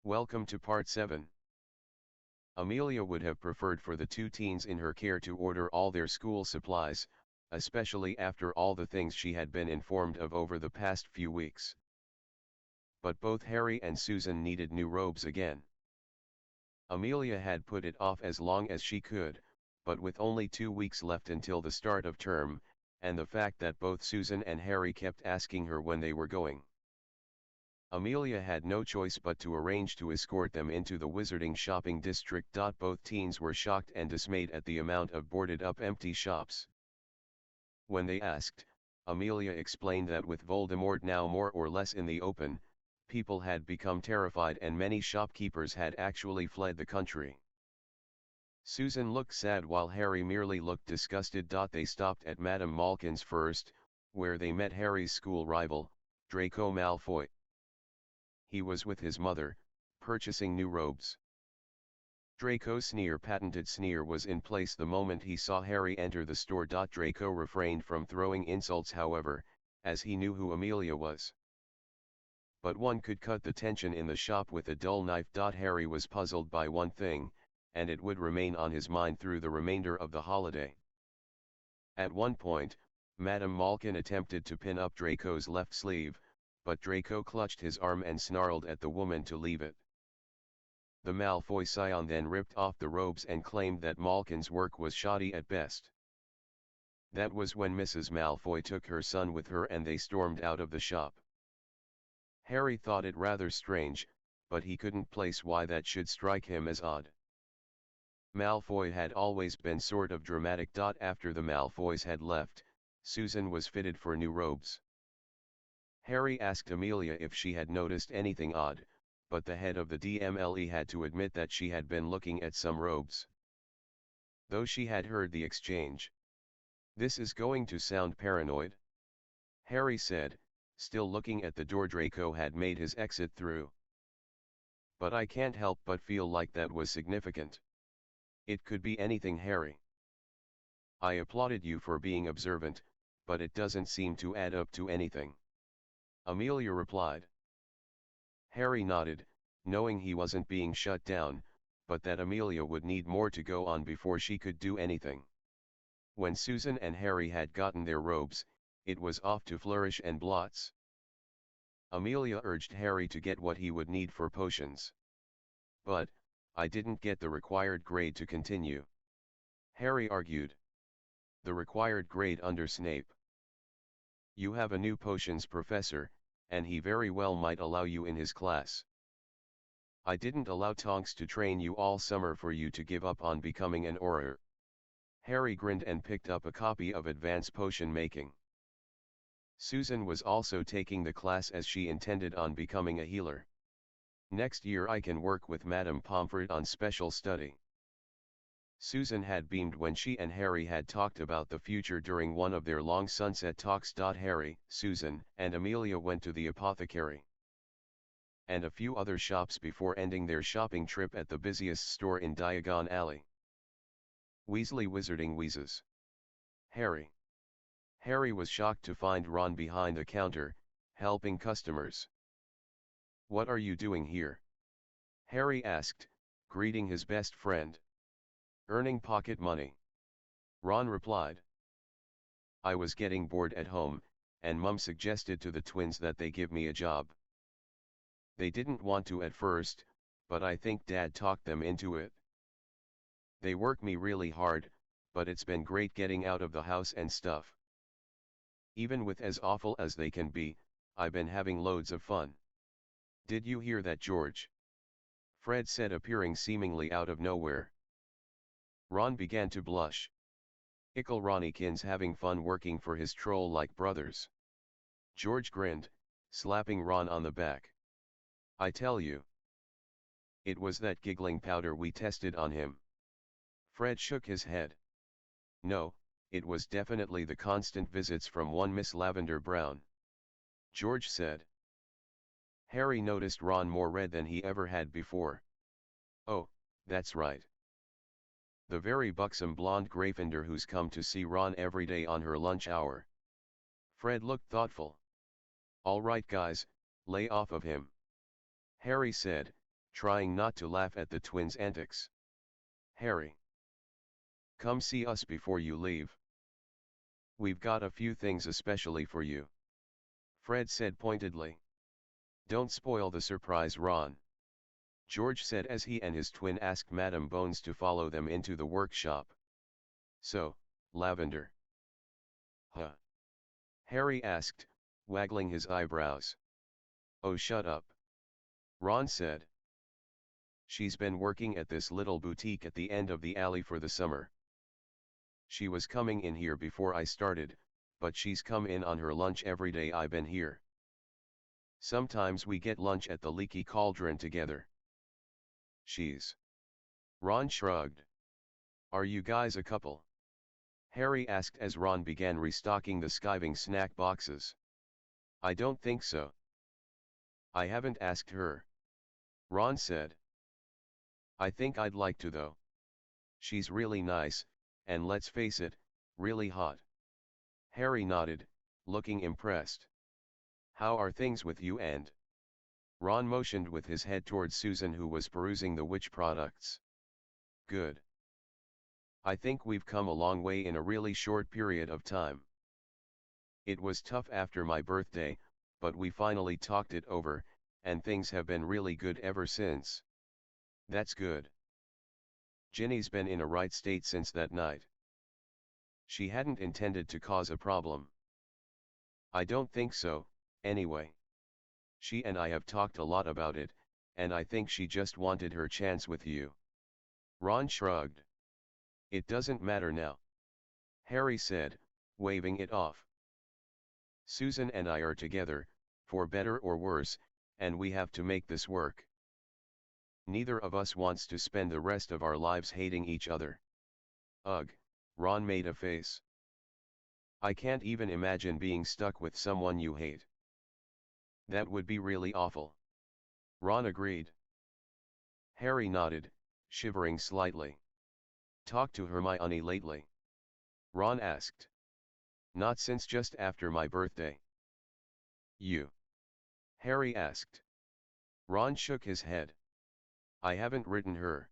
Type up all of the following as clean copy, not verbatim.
Welcome to part 7. Amelia would have preferred for the two teens in her care to order all their school supplies, especially after all the things she had been informed of over the past few weeks. But both Harry and Susan needed new robes again. Amelia had put it off as long as she could, but with only 2 weeks left until the start of term, and the fact that both Susan and Harry kept asking her when they were going, Amelia had no choice but to arrange to escort them into the wizarding shopping district. Both teens were shocked and dismayed at the amount of boarded-up empty shops. When they asked, Amelia explained that with Voldemort now more or less in the open, people had become terrified and many shopkeepers had actually fled the country. Susan looked sad while Harry merely looked disgusted. They stopped at Madame Malkin's first, where they met Harry's school rival, Draco Malfoy. He was with his mother, purchasing new robes. Draco's patented sneer was in place the moment he saw Harry enter the store. Draco refrained from throwing insults, however, as he knew who Amelia was. But one could cut the tension in the shop with a dull knife. Harry was puzzled by one thing, and it would remain on his mind through the remainder of the holiday. At one point, Madame Malkin attempted to pin up Draco's left sleeve, but Draco clutched his arm and snarled at the woman to leave it. The Malfoy scion then ripped off the robes and claimed that Malkin's work was shoddy at best. That was when Mrs. Malfoy took her son with her and they stormed out of the shop. Harry thought it rather strange, but he couldn't place why that should strike him as odd. Malfoy had always been sort of dramatic. After the Malfoys had left, Susan was fitted for new robes. Harry asked Amelia if she had noticed anything odd, but the head of the DMLE had to admit that she had been looking at some robes, though she had heard the exchange. "This is going to sound paranoid," Harry said, still looking at the door Draco had made his exit through. "But I can't help but feel like that was significant. It could be anything, Harry. I applauded you for being observant, but it doesn't seem to add up to anything," Amelia replied. Harry nodded, knowing he wasn't being shut down, but that Amelia would need more to go on before she could do anything. When Susan and Harry had gotten their robes, it was off to Flourish and Blotts. Amelia urged Harry to get what he would need for potions. "But, I didn't get the required grade to continue," Harry argued. "The required grade under Snape. You have a new potions professor, and he very well might allow you in his class. I didn't allow Tonks to train you all summer for you to give up on becoming an Auror." Harry grinned and picked up a copy of Advanced Potion Making. Susan was also taking the class as she intended on becoming a healer. "Next year I can work with Madame Pomfret on special study." Susan had beamed when she and Harry had talked about the future during one of their long sunset talks. Harry, Susan, and Amelia went to the apothecary and a few other shops before ending their shopping trip at the busiest store in Diagon Alley. Weasley Wizarding Wheezes. Harry. Harry was shocked to find Ron behind the counter, helping customers. "What are you doing here?" Harry asked, greeting his best friend. "Earning pocket money," Ron replied. "I was getting bored at home, and Mum suggested to the twins that they give me a job. They didn't want to at first, but I think Dad talked them into it. They work me really hard, but it's been great getting out of the house and stuff. Even with as awful as they can be, I've been having loads of fun." "Did you hear that, George?" Fred said, appearing seemingly out of nowhere. Ron began to blush. Ickle Ronnykins having fun working for his troll-like brothers. George grinned, slapping Ron on the back. "I tell you. It was that giggling powder we tested on him." Fred shook his head. "No, it was definitely the constant visits from one Miss Lavender Brown," George said. Harry noticed Ron more red than he ever had before. "Oh, that's right. The very buxom blonde Gryffindor who's come to see Ron every day on her lunch hour." Fred looked thoughtful. "All right guys, lay off of him," Harry said, trying not to laugh at the twins' antics. Harry, come see us before you leave. We've got a few things especially for you. Fred said pointedly. Don't spoil the surprise, Ron. George said as he and his twin asked Madame Bones to follow them into the workshop. So, Lavender. Huh? Harry asked, waggling his eyebrows. Oh, shut up. Ron said. She's been working at this little boutique at the end of the alley for the summer. She was coming in here before I started, but she's come in on her lunch every day I've been here. Sometimes we get lunch at the Leaky Cauldron together. She's. Ron shrugged. Are you guys a couple? Harry asked as Ron began restocking the skiving snack boxes. I don't think so. I haven't asked her. Ron said. I think I'd like to though. She's really nice, and let's face it, really hot. Harry nodded, looking impressed. How are things with you and? Ron motioned with his head towards Susan, who was perusing the witch products. Good. I think we've come a long way in a really short period of time. It was tough after my birthday, but we finally talked it over, and things have been really good ever since. That's good. Ginny's been in a right state since that night. She hadn't intended to cause a problem. I don't think so, anyway. She and I have talked a lot about it, and I think she just wanted her chance with you. Ron shrugged. It doesn't matter now. Harry said, waving it off. Susan and I are together, for better or worse, and we have to make this work. Neither of us wants to spend the rest of our lives hating each other. Ugh, Ron made a face. I can't even imagine being stuck with someone you hate. That would be really awful. Ron agreed. Harry nodded, shivering slightly. Talked to Hermione lately? Ron asked. Not since just after my birthday. You? Harry asked. Ron shook his head. I haven't written her.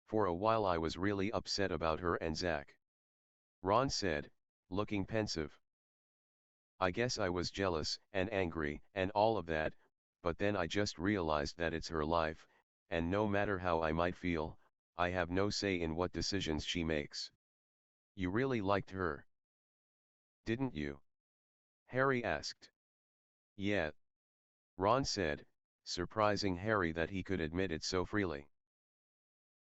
For a while I was really upset about her and Zach. Ron said, looking pensive. I guess I was jealous and angry and all of that, but then I just realized that it's her life, and no matter how I might feel, I have no say in what decisions she makes. You really liked her? Didn't you? Harry asked. Yeah. Ron said, surprising Harry that he could admit it so freely.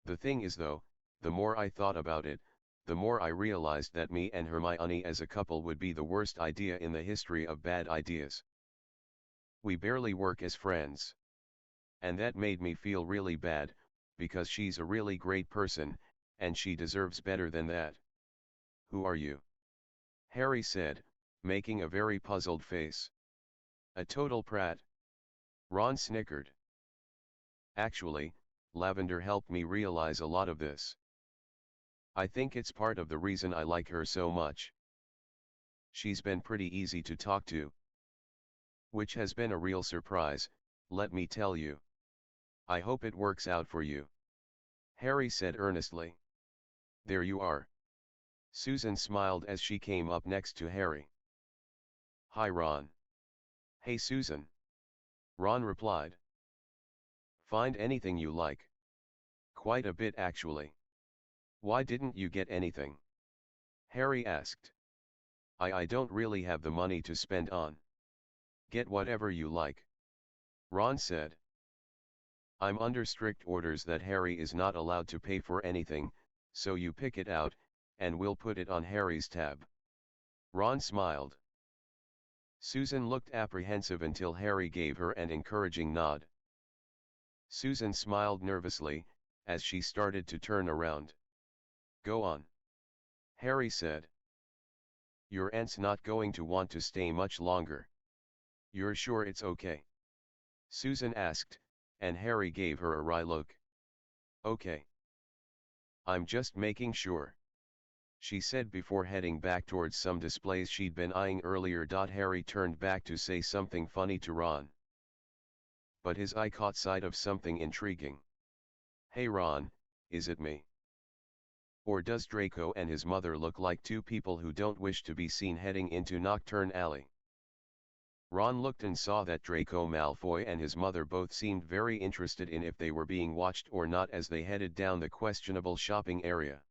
The thing is though, the more I thought about it, the more I realized that me and Hermione as a couple would be the worst idea in the history of bad ideas. We barely work as friends. And that made me feel really bad, because she's a really great person, and she deserves better than that. Who are you? Harry said, making a very puzzled face. A total prat. Ron snickered. Actually, Lavender helped me realize a lot of this. I think it's part of the reason I like her so much. She's been pretty easy to talk to. Which has been a real surprise, let me tell you. I hope it works out for you. Harry said earnestly. There you are. Susan smiled as she came up next to Harry. Hi Ron. Hey Susan. Ron replied. Find anything you like. Quite a bit actually. Why didn't you get anything? Harry asked. I don't really have the money to spend on. Get whatever you like. Ron said. I'm under strict orders that Harry is not allowed to pay for anything, so you pick it out, and we'll put it on Harry's tab. Ron smiled. Susan looked apprehensive until Harry gave her an encouraging nod. Susan smiled nervously, as she started to turn around. Go on. Harry said. Your aunt's not going to want to stay much longer. You're sure it's okay? Susan asked, and Harry gave her a wry look. Okay. I'm just making sure. She said before heading back towards some displays she'd been eyeing earlier. Harry turned back to say something funny to Ron. but his eye caught sight of something intriguing. "Hey Ron, is it me? Or does Draco and his mother look like two people who don't wish to be seen heading into Nocturne Alley?" Ron looked and saw that Draco Malfoy and his mother both seemed very interested in if they were being watched or not as they headed down the questionable shopping area.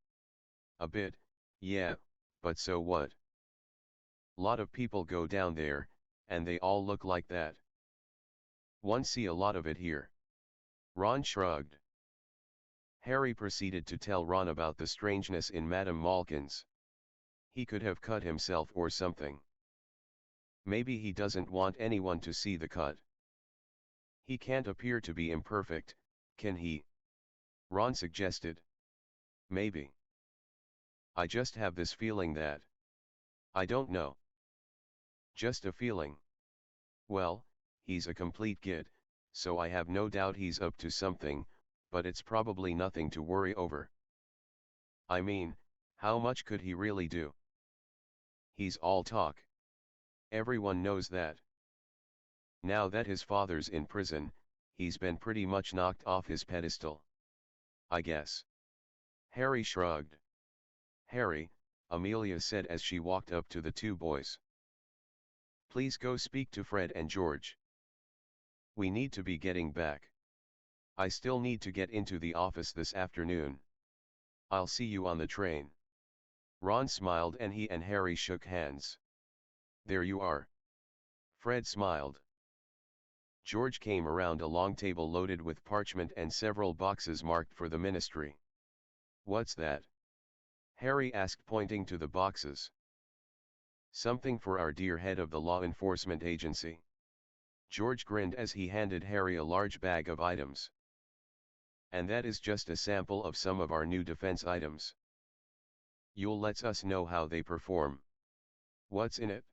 "A bit, yeah, but so what? Lot of people go down there, and they all look like that. One see a lot of it here." Ron shrugged. Harry proceeded to tell Ron about the strangeness in Madame Malkin's. He could have cut himself or something. Maybe he doesn't want anyone to see the cut. He can't appear to be imperfect, can he? Ron suggested. Maybe. I just have this feeling that. I don't know. Just a feeling. Well, he's a complete git, so I have no doubt he's up to something, but it's probably nothing to worry over. I mean, how much could he really do? He's all talk. Everyone knows that. Now that his father's in prison, he's been pretty much knocked off his pedestal. I guess. Harry shrugged. "Harry," Amelia said as she walked up to the two boys. "Please go speak to Fred and George. We need to be getting back. I still need to get into the office this afternoon. I'll see you on the train." Ron smiled and he and Harry shook hands. "There you are." Fred smiled. George came around a long table loaded with parchment and several boxes marked for the ministry. "What's that?" Harry asked, pointing to the boxes. "Something for our dear head of the law enforcement agency." George grinned as he handed Harry a large bag of items. "And that is just a sample of some of our new defense items. You'll let us know how they perform." "What's in it?"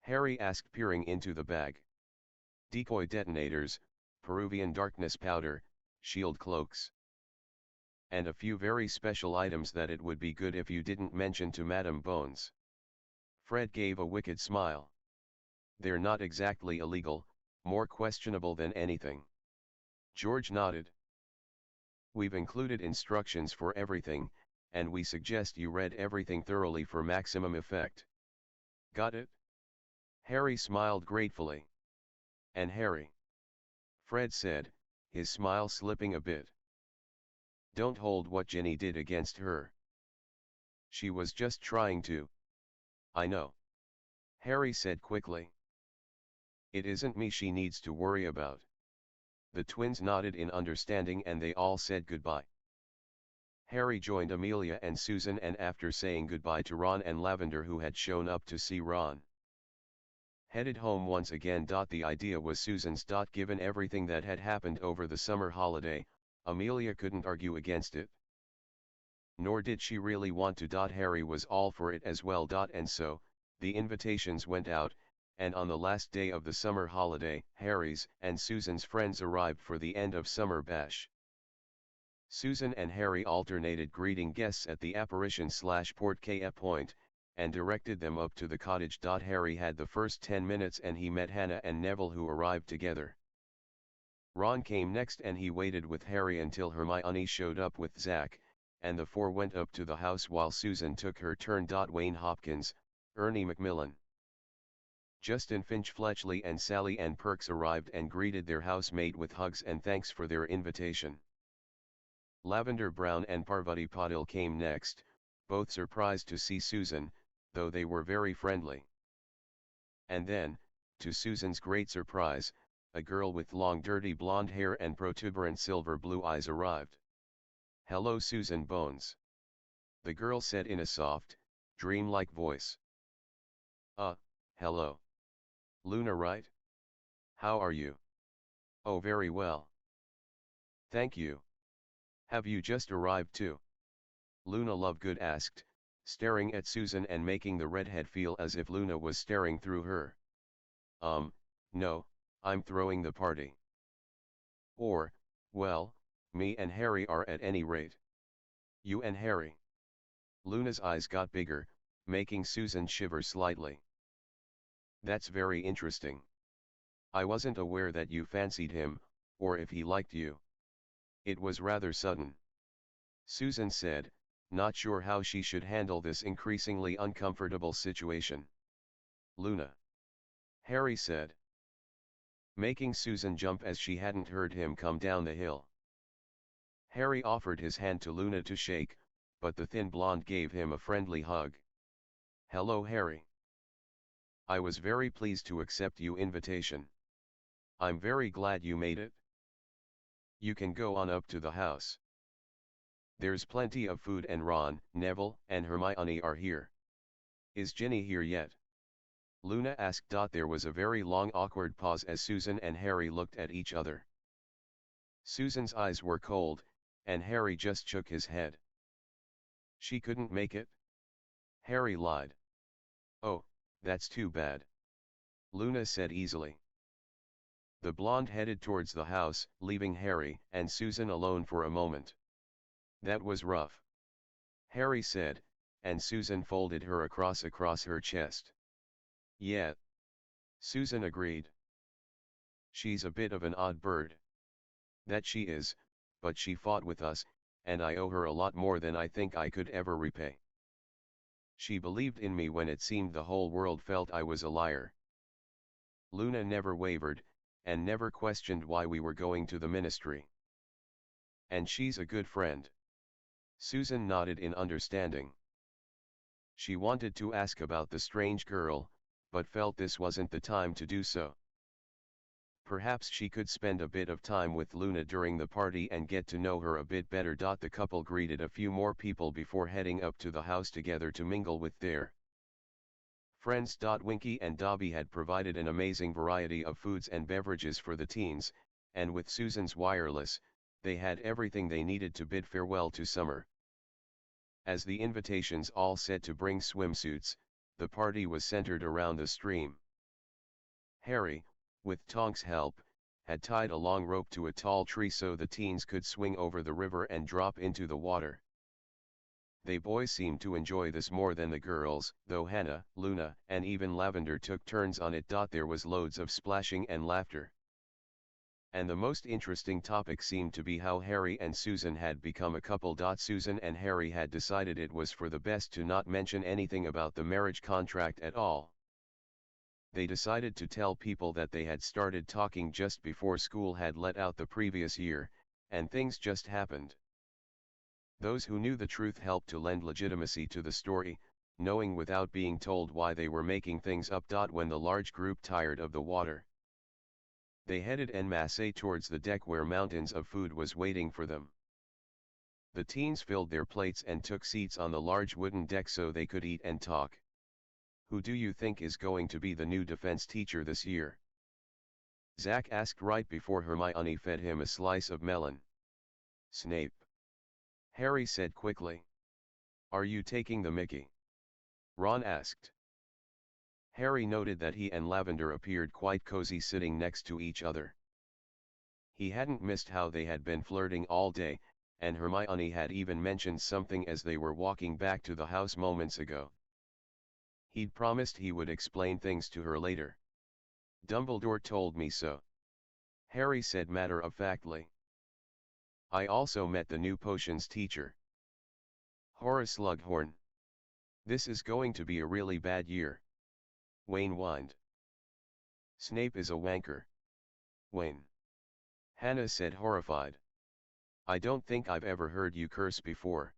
Harry asked, peering into the bag. "Decoy detonators, Peruvian darkness powder, shield cloaks. And a few very special items that it would be good if you didn't mention to Madame Bones." Fred gave a wicked smile. "They're not exactly illegal, more questionable than anything." George nodded. "We've included instructions for everything, and we suggest you read everything thoroughly for maximum effect. Got it?" Harry smiled gratefully. "And Harry," Fred said, his smile slipping a bit. "Don't hold what Ginny did against her. She was just trying to." "I know," Harry said quickly. "It isn't me she needs to worry about." The twins nodded in understanding and they all said goodbye. Harry joined Amelia and Susan, and after saying goodbye to Ron and Lavender, who had shown up to see Ron, headed home once again. The idea was Susan's. Given everything that had happened over the summer holiday, Amelia couldn't argue against it. Nor did she really want to. Harry was all for it as well. And so, the invitations went out, and on the last day of the summer holiday, Harry's and Susan's friends arrived for the end of summer bash. Susan and Harry alternated greeting guests at the apparition/porte point, and directed them up to the cottage. Harry had the first 10 minutes and he met Hannah and Neville, who arrived together. Ron came next and he waited with Harry until Hermione showed up with Zach, and the four went up to the house while Susan took her turn. Wayne Hopkins, Ernie Macmillan, Justin Finch Fletchley and Sally Ann Perks arrived and greeted their housemate with hugs and thanks for their invitation. Lavender Brown and Parvati Patil came next, both surprised to see Susan, though they were very friendly. And then, to Susan's great surprise, a girl with long dirty blonde hair and protuberant silver blue eyes arrived. "Hello Susan Bones," the girl said in a soft, dreamlike voice. Hello. Luna, right? How are you?" "Oh, very well. Thank you. Have you just arrived too?" Luna Lovegood asked, staring at Susan and making the redhead feel as if Luna was staring through her. No, I'm throwing the party." "Or, well, me and Harry are at any rate." "You and Harry?" Luna's eyes got bigger, making Susan shiver slightly. "That's very interesting. I wasn't aware that you fancied him, or if he liked you. It was rather sudden. Susan said, not sure how she should handle this increasingly uncomfortable situation. Luna. Harry said, making Susan jump as she hadn't heard him come down the hill. Harry offered his hand to Luna to shake, but the thin blonde gave him a friendly hug. Hello, Harry. I was very pleased to accept your invitation. I'm very glad you made it. You can go on up to the house. There's plenty of food and Ron, Neville, and Hermione are here. Is Ginny here yet? Luna asked. There was a very long awkward pause as Susan and Harry looked at each other. Susan's eyes were cold, and Harry just shook his head. She couldn't make it? Harry lied. Oh, that's too bad. Luna said easily. The blonde headed towards the house, leaving Harry and Susan alone for a moment. That was rough, Harry said, and Susan folded her across her chest. Yeah. Susan agreed. She's a bit of an odd bird. That she is, but she fought with us, and I owe her a lot more than I think I could ever repay. She believed in me when it seemed the whole world felt I was a liar. Luna never wavered, and never questioned why we were going to the ministry. And she's a good friend. Susan nodded in understanding. She wanted to ask about the strange girl, but felt this wasn't the time to do so. Perhaps she could spend a bit of time with Luna during the party and get to know her a bit better. The couple greeted a few more people before heading up to the house together to mingle with their friends. Winky and Dobby had provided an amazing variety of foods and beverages for the teens, and with Susan's wireless, they had everything they needed to bid farewell to summer. As the invitations all said to bring swimsuits, the party was centered around the stream. Harry, with Tonk's help, had tied a long rope to a tall tree so the teens could swing over the river and drop into the water. They boys seemed to enjoy this more than the girls, though Hannah, Luna, and even Lavender took turns on it. There was loads of splashing and laughter. And the most interesting topic seemed to be how Harry and Susan had become a couple. Susan and Harry had decided it was for the best to not mention anything about the marriage contract at all. They decided to tell people that they had started talking just before school had let out the previous year, and things just happened. Those who knew the truth helped to lend legitimacy to the story, knowing without being told why they were making things up. When the large group tired of the water, they headed en masse towards the deck where mountains of food was waiting for them. The teens filled their plates and took seats on the large wooden deck so they could eat and talk. Who do you think is going to be the new defense teacher this year? Zach asked right before Hermione fed him a slice of melon. Snape. Harry said quickly. Are you taking the mickey? Ron asked. Harry noted that he and Lavender appeared quite cozy sitting next to each other. He hadn't missed how they had been flirting all day, and Hermione had even mentioned something as they were walking back to the house moments ago. He'd promised he would explain things to her later. Dumbledore told me so, Harry said matter-of-factly. I also met the new potions teacher, Horace Slughorn. This is going to be a really bad year, Wayne whined. Snape is a wanker, Wayne. Hannah said horrified. I don't think I've ever heard you curse before,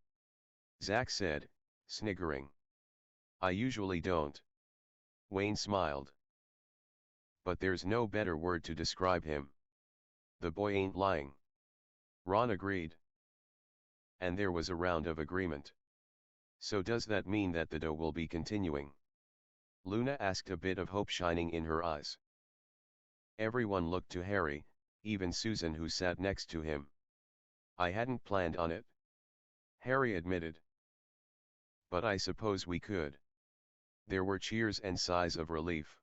Zach said, sniggering. I usually don't. Wayne smiled. But there's no better word to describe him. The boy ain't lying, Ron agreed. And there was a round of agreement. So does that mean that the dough will be continuing? Luna asked, a bit of hope shining in her eyes. Everyone looked to Harry, even Susan who sat next to him. I hadn't planned on it, Harry admitted. But I suppose we could. There were cheers and sighs of relief.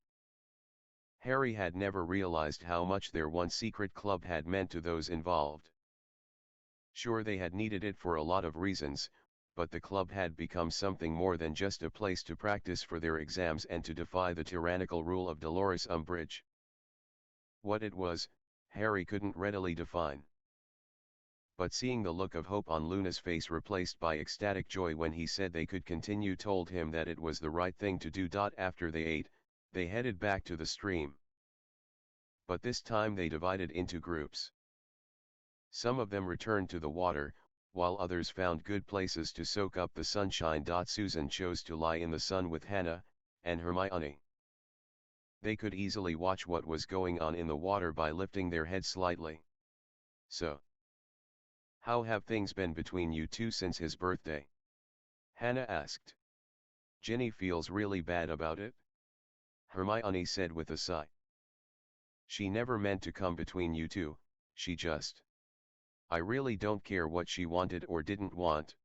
Harry had never realized how much their one secret club had meant to those involved. Sure, they had needed it for a lot of reasons, but the club had become something more than just a place to practice for their exams and to defy the tyrannical rule of Dolores Umbridge. What it was, Harry couldn't readily define. But seeing the look of hope on Luna's face replaced by ecstatic joy when he said they could continue told him that it was the right thing to do. After they ate, they headed back to the stream. But this time they divided into groups. Some of them returned to the water, while others found good places to soak up the sunshine. Susan chose to lie in the sun with Hannah and Hermione. They could easily watch what was going on in the water by lifting their heads slightly. So, how have things been between you two since his birthday? Hannah asked. Ginny feels really bad about it, Hermione said with a sigh. She never meant to come between you two, she just. I really don't care what she wanted or didn't want,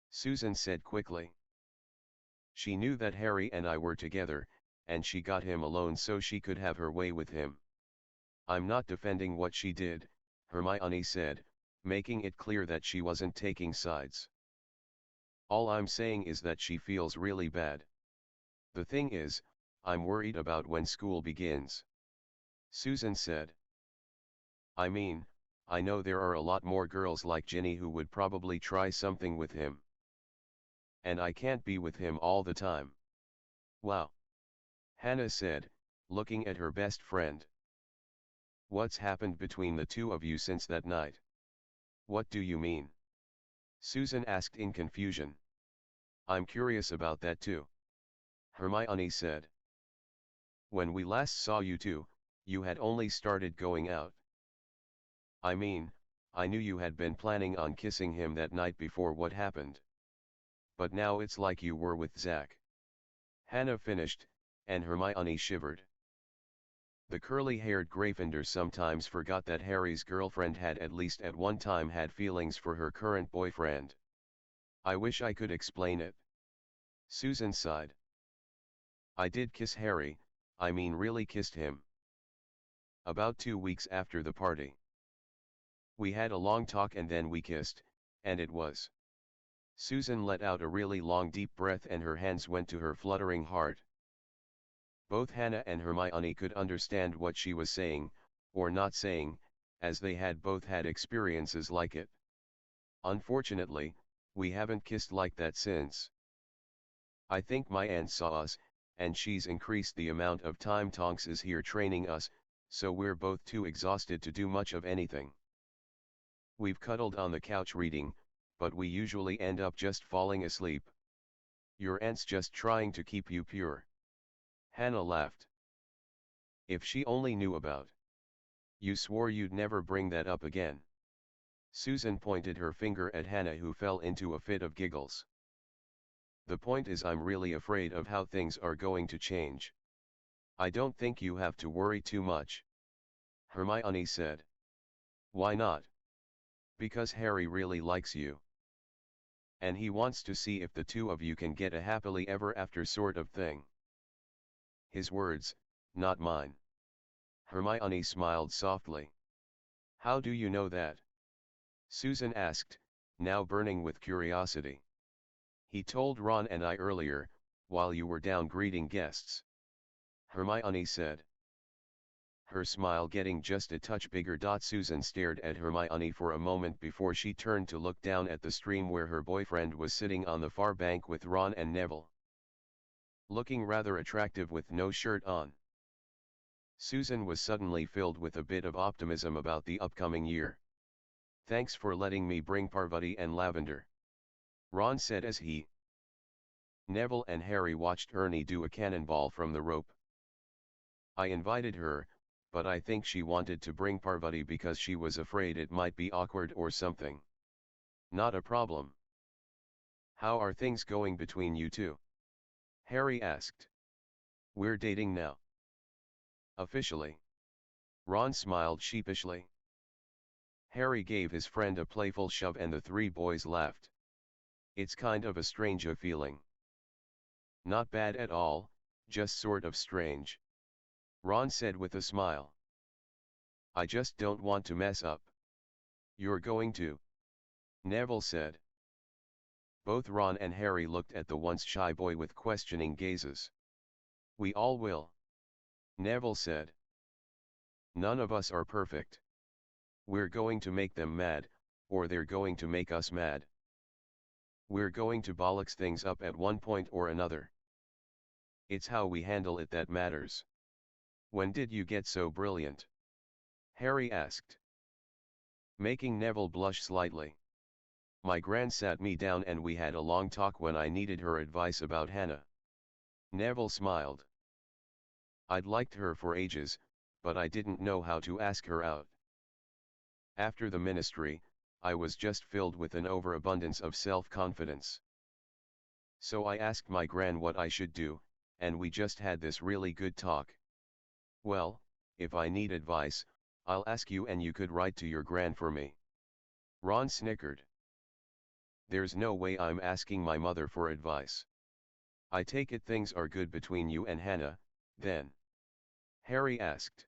Susan said quickly. She knew that Harry and I were together, and she got him alone so she could have her way with him. I'm not defending what she did, Hermione said, making it clear that she wasn't taking sides. All I'm saying is that she feels really bad. The thing is, I'm worried about when school begins, Susan said. I mean, I know there are a lot more girls like Ginny who would probably try something with him. And I can't be with him all the time. Wow. Hannah said, looking at her best friend. What's happened between the two of you since that night? What do you mean? Susan asked in confusion. I'm curious about that too, Hermione said. When we last saw you two, you had only started going out. I mean, I knew you had been planning on kissing him that night before what happened. But now it's like you were with Zach. Hannah finished, and Hermione shivered. The curly-haired Gryffindor sometimes forgot that Harry's girlfriend had at least at one time had feelings for her current boyfriend. I wish I could explain it. Susan sighed. I did kiss Harry, I mean really kissed him. About 2 weeks after the party. We had a long talk and then we kissed, and it was. Susan let out a really long deep breath and her hands went to her fluttering heart. Both Hannah and Hermione could understand what she was saying, or not saying, as they had both had experiences like it. Unfortunately, we haven't kissed like that since. I think my aunt saw us, and she's increased the amount of time Tonks is here training us, so we're both too exhausted to do much of anything. We've cuddled on the couch reading, but we usually end up just falling asleep. Your aunt's just trying to keep you pure. Hannah laughed. If she only knew about. You swore you'd never bring that up again. Susan pointed her finger at Hannah who fell into a fit of giggles. The point is I'm really afraid of how things are going to change. I don't think you have to worry too much, Hermione said. Why not? Because Harry really likes you. And he wants to see if the two of you can get a happily ever after sort of thing. His words, not mine. Hermione smiled softly. How do you know that? Susan asked, now burning with curiosity. He told Ron and I earlier, while you were down greeting guests. Hermione said. Her smile getting just a touch bigger. Susan stared at Hermione for a moment before she turned to look down at the stream where her boyfriend was sitting on the far bank with Ron and Neville. Looking rather attractive with no shirt on. Susan was suddenly filled with a bit of optimism about the upcoming year. Thanks for letting me bring Parvati and Lavender, Ron said as he. Neville and Harry watched Ernie do a cannonball from the rope. I invited her, but I think she wanted to bring Parvati because she was afraid it might be awkward or something. Not a problem. How are things going between you two? Harry asked. We're dating now. Officially. Ron smiled sheepishly. Harry gave his friend a playful shove and the three boys laughed. It's kind of a strange feeling. Not bad at all, just sort of strange. Ron said with a smile. I just don't want to mess up. You're going to? Neville said. Both Ron and Harry looked at the once shy boy with questioning gazes. We all will. Neville said. None of us are perfect. We're going to make them mad, or they're going to make us mad. We're going to bollocks things up at one point or another. It's how we handle it that matters. When did you get so brilliant? Harry asked, making Neville blush slightly. My gran sat me down and we had a long talk when I needed her advice about Hannah. Neville smiled. I'd liked her for ages, but I didn't know how to ask her out. After the ministry, I was just filled with an overabundance of self-confidence. So I asked my gran what I should do, and we just had this really good talk. Well, if I need advice, I'll ask you and you could write to your gran for me. Ron snickered. There's no way I'm asking my mother for advice. I take it things are good between you and Hannah, then? Harry asked.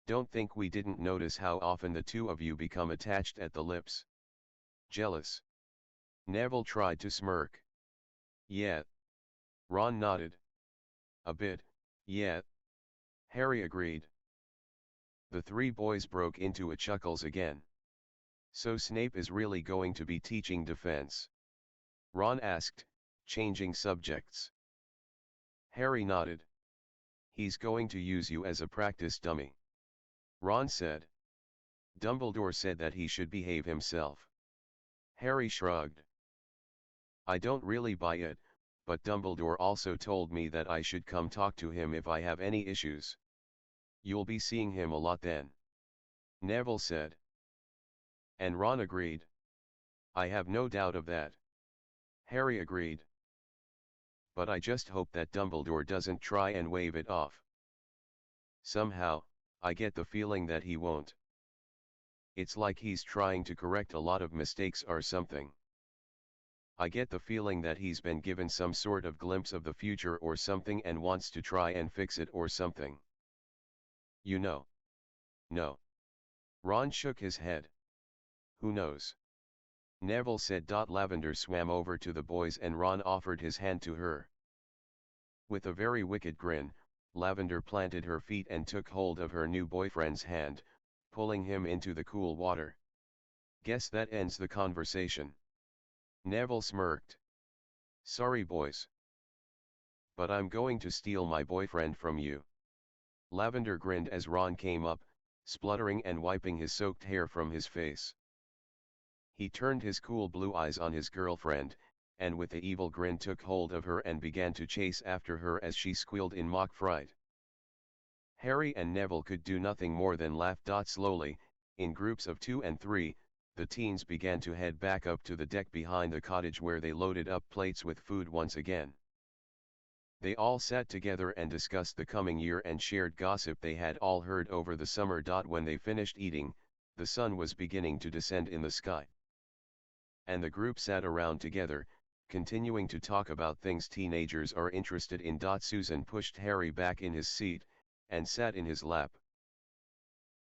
Don't think we didn't notice how often the two of you become attached at the lips. Jealous. Neville tried to smirk. Yeah. Ron nodded. A bit, yeah. Harry agreed. The three boys broke into a chuckles again. So Snape is really going to be teaching defense? Ron asked, changing subjects. Harry nodded. He's going to use you as a practice dummy. Ron said. Dumbledore said that he should behave himself. Harry shrugged. I don't really buy it, but Dumbledore also told me that I should come talk to him if I have any issues. You'll be seeing him a lot then. Neville said. And Ron agreed. I have no doubt of that. Harry agreed. But I just hope that Dumbledore doesn't try and wave it off. Somehow, I get the feeling that he won't. It's like he's trying to correct a lot of mistakes or something. I get the feeling that he's been given some sort of glimpse of the future or something and wants to try and fix it or something. You know. No. Ron shook his head. Who knows? Neville said. Lavender swam over to the boys and Ron offered his hand to her. With a very wicked grin, Lavender planted her feet and took hold of her new boyfriend's hand, pulling him into the cool water. Guess that ends the conversation. Neville smirked. Sorry boys. But I'm going to steal my boyfriend from you. Lavender grinned as Ron came up, spluttering and wiping his soaked hair from his face. He turned his cool blue eyes on his girlfriend, and with a evil grin took hold of her and began to chase after her as she squealed in mock fright. Harry and Neville could do nothing more than laugh. Slowly, in groups of 2 and 3, the teens began to head back up to the deck behind the cottage where they loaded up plates with food once again. They all sat together and discussed the coming year and shared gossip they had all heard over the summer. When they finished eating, the sun was beginning to descend in the sky. And the group sat around together, continuing to talk about things teenagers are interested in. Susan pushed Harry back in his seat, and sat in his lap,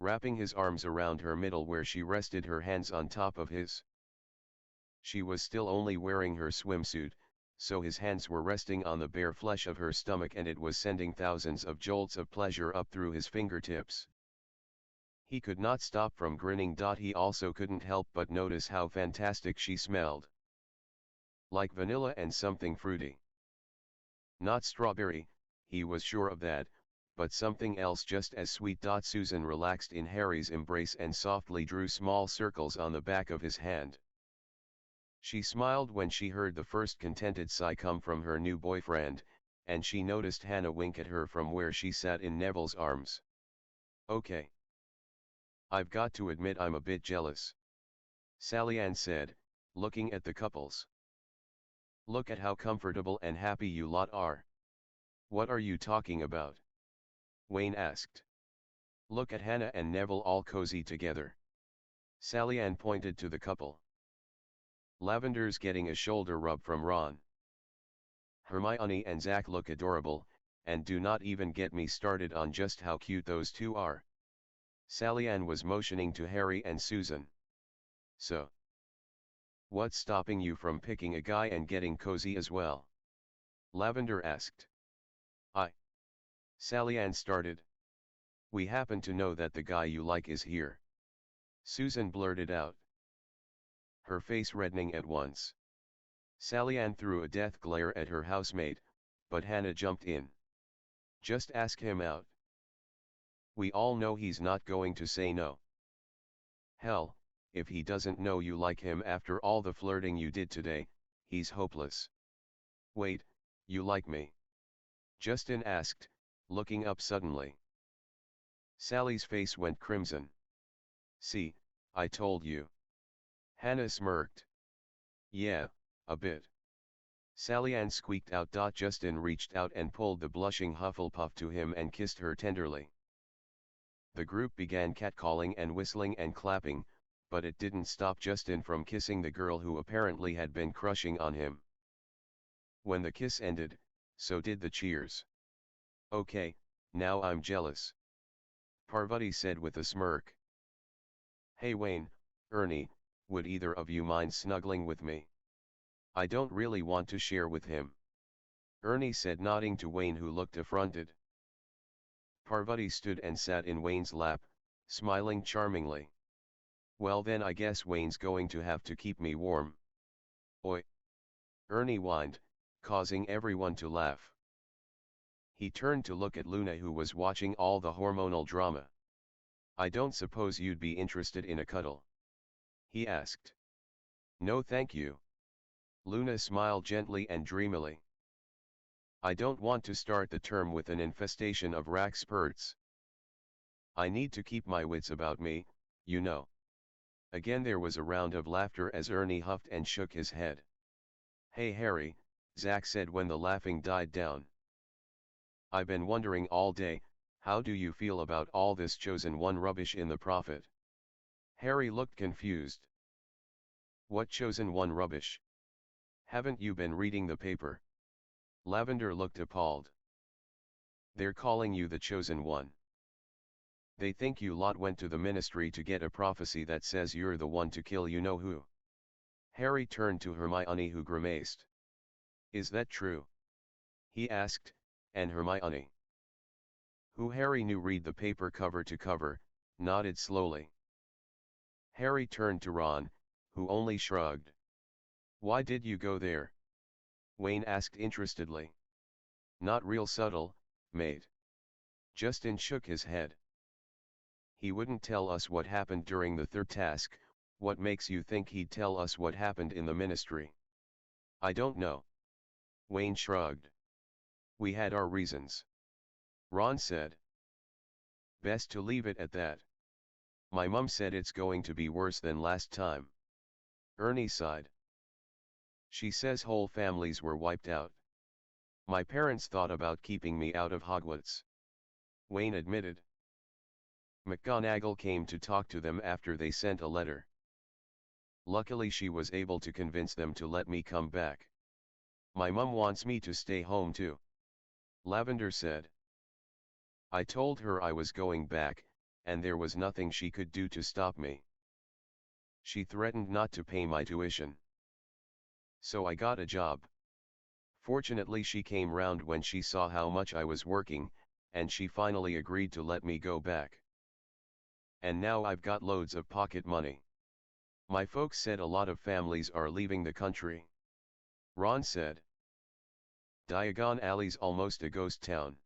wrapping his arms around her middle where she rested her hands on top of his. She was still only wearing her swimsuit, so his hands were resting on the bare flesh of her stomach and it was sending thousands of jolts of pleasure up through his fingertips. He could not stop from grinning. He also couldn't help but notice how fantastic she smelled. Like vanilla and something fruity. Not strawberry, he was sure of that, but something else just as sweet. Susan relaxed in Harry's embrace and softly drew small circles on the back of his hand. She smiled when she heard the first contented sigh come from her new boyfriend, and she noticed Hannah wink at her from where she sat in Neville's arms. Okay. I've got to admit I'm a bit jealous. Sally Ann said, looking at the couples. Look at how comfortable and happy you lot are. What are you talking about? Wayne asked. Look at Hannah and Neville all cozy together. Sally Ann pointed to the couple. Lavender's getting a shoulder rub from Ron. Hermione and Zach look adorable, and do not even get me started on just how cute those two are. Sally Ann was motioning to Harry and Susan. So, what's stopping you from picking a guy and getting cozy as well? Lavender asked. Sally Ann started. We happen to know that the guy you like is here. Susan blurted out, her face reddening at once. Sally Ann threw a death glare at her housemate, but Hannah jumped in. Just ask him out. We all know he's not going to say no. Hell, if he doesn't know you like him after all the flirting you did today, he's hopeless. Wait, you like me? Justin asked, looking up suddenly. Sally's face went crimson. See, I told you. Hannah smirked. Yeah, a bit. Sally Ann squeaked out. Justin reached out and pulled the blushing Hufflepuff to him and kissed her tenderly. The group began catcalling and whistling and clapping, but it didn't stop Justin from kissing the girl who apparently had been crushing on him. When the kiss ended, so did the cheers. Okay, now I'm jealous, Parvati said with a smirk. Hey Wayne, Ernie, would either of you mind snuggling with me? I don't really want to share with him, Ernie said, nodding to Wayne, who looked affronted. Parvati stood and sat in Wayne's lap, smiling charmingly. Well then I guess Wayne's going to have to keep me warm. Oi! Ernie whined, causing everyone to laugh. He turned to look at Luna, who was watching all the hormonal drama. I don't suppose you'd be interested in a cuddle? He asked. No thank you. Luna smiled gently and dreamily. I don't want to start the term with an infestation of rack spurts. I need to keep my wits about me, you know. Again there was a round of laughter as Ernie huffed and shook his head. Hey Harry, Zach said when the laughing died down. I've been wondering all day, how do you feel about all this chosen one rubbish in the Prophet? Harry looked confused. What chosen one rubbish? Haven't you been reading the paper? Lavender looked appalled. They're calling you the chosen one. They think you lot went to the ministry to get a prophecy that says you're the one to kill you know who. Harry turned to Hermione, who grimaced. Is that true? He asked, and Hermione, who Harry knew read the paper cover to cover, nodded slowly. Harry turned to Ron, who only shrugged. Why did you go there? Wayne asked interestedly. Not real subtle, mate. Justin shook his head. He wouldn't tell us what happened during the third task. What makes you think he'd tell us what happened in the ministry? I don't know. Wayne shrugged. We had our reasons. Ron said. Best to leave it at that. My mum said it's going to be worse than last time. Ernie sighed. She says whole families were wiped out. My parents thought about keeping me out of Hogwarts. Wayne admitted. McGonagall came to talk to them after they sent a letter. Luckily she was able to convince them to let me come back. My mum wants me to stay home too. Lavender said. I told her I was going back, and there was nothing she could do to stop me. She threatened not to pay my tuition. So I got a job. Fortunately she came round when she saw how much I was working, and she finally agreed to let me go back. And now I've got loads of pocket money. My folks said a lot of families are leaving the country. Ron said. Diagon Alley's almost a ghost town.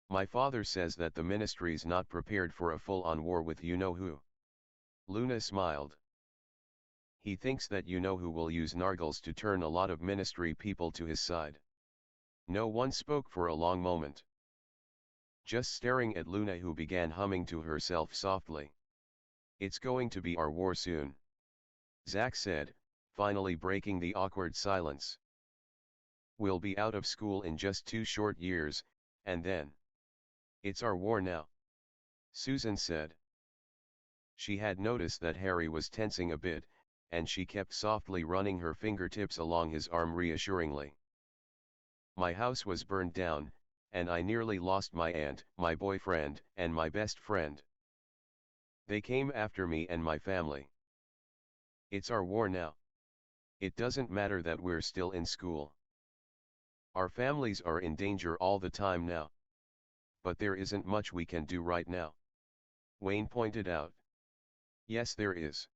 My father says that the ministry's not prepared for a full-on war with you-know-who. Luna smiled. He thinks that you-know-who will use Nargles to turn a lot of ministry people to his side. No one spoke for a long moment. Just staring at Luna, who began humming to herself softly. It's going to be our war soon. Zach said, finally breaking the awkward silence. We'll be out of school in just 2 short years, and then. It's our war now. Susan said. She had noticed that Harry was tensing a bit, and she kept softly running her fingertips along his arm reassuringly. My house was burned down, and I nearly lost my aunt, my boyfriend, and my best friend. They came after me and my family. It's our war now. It doesn't matter that we're still in school. Our families are in danger all the time now. But there isn't much we can do right now, Wayne pointed out. Yes, there is,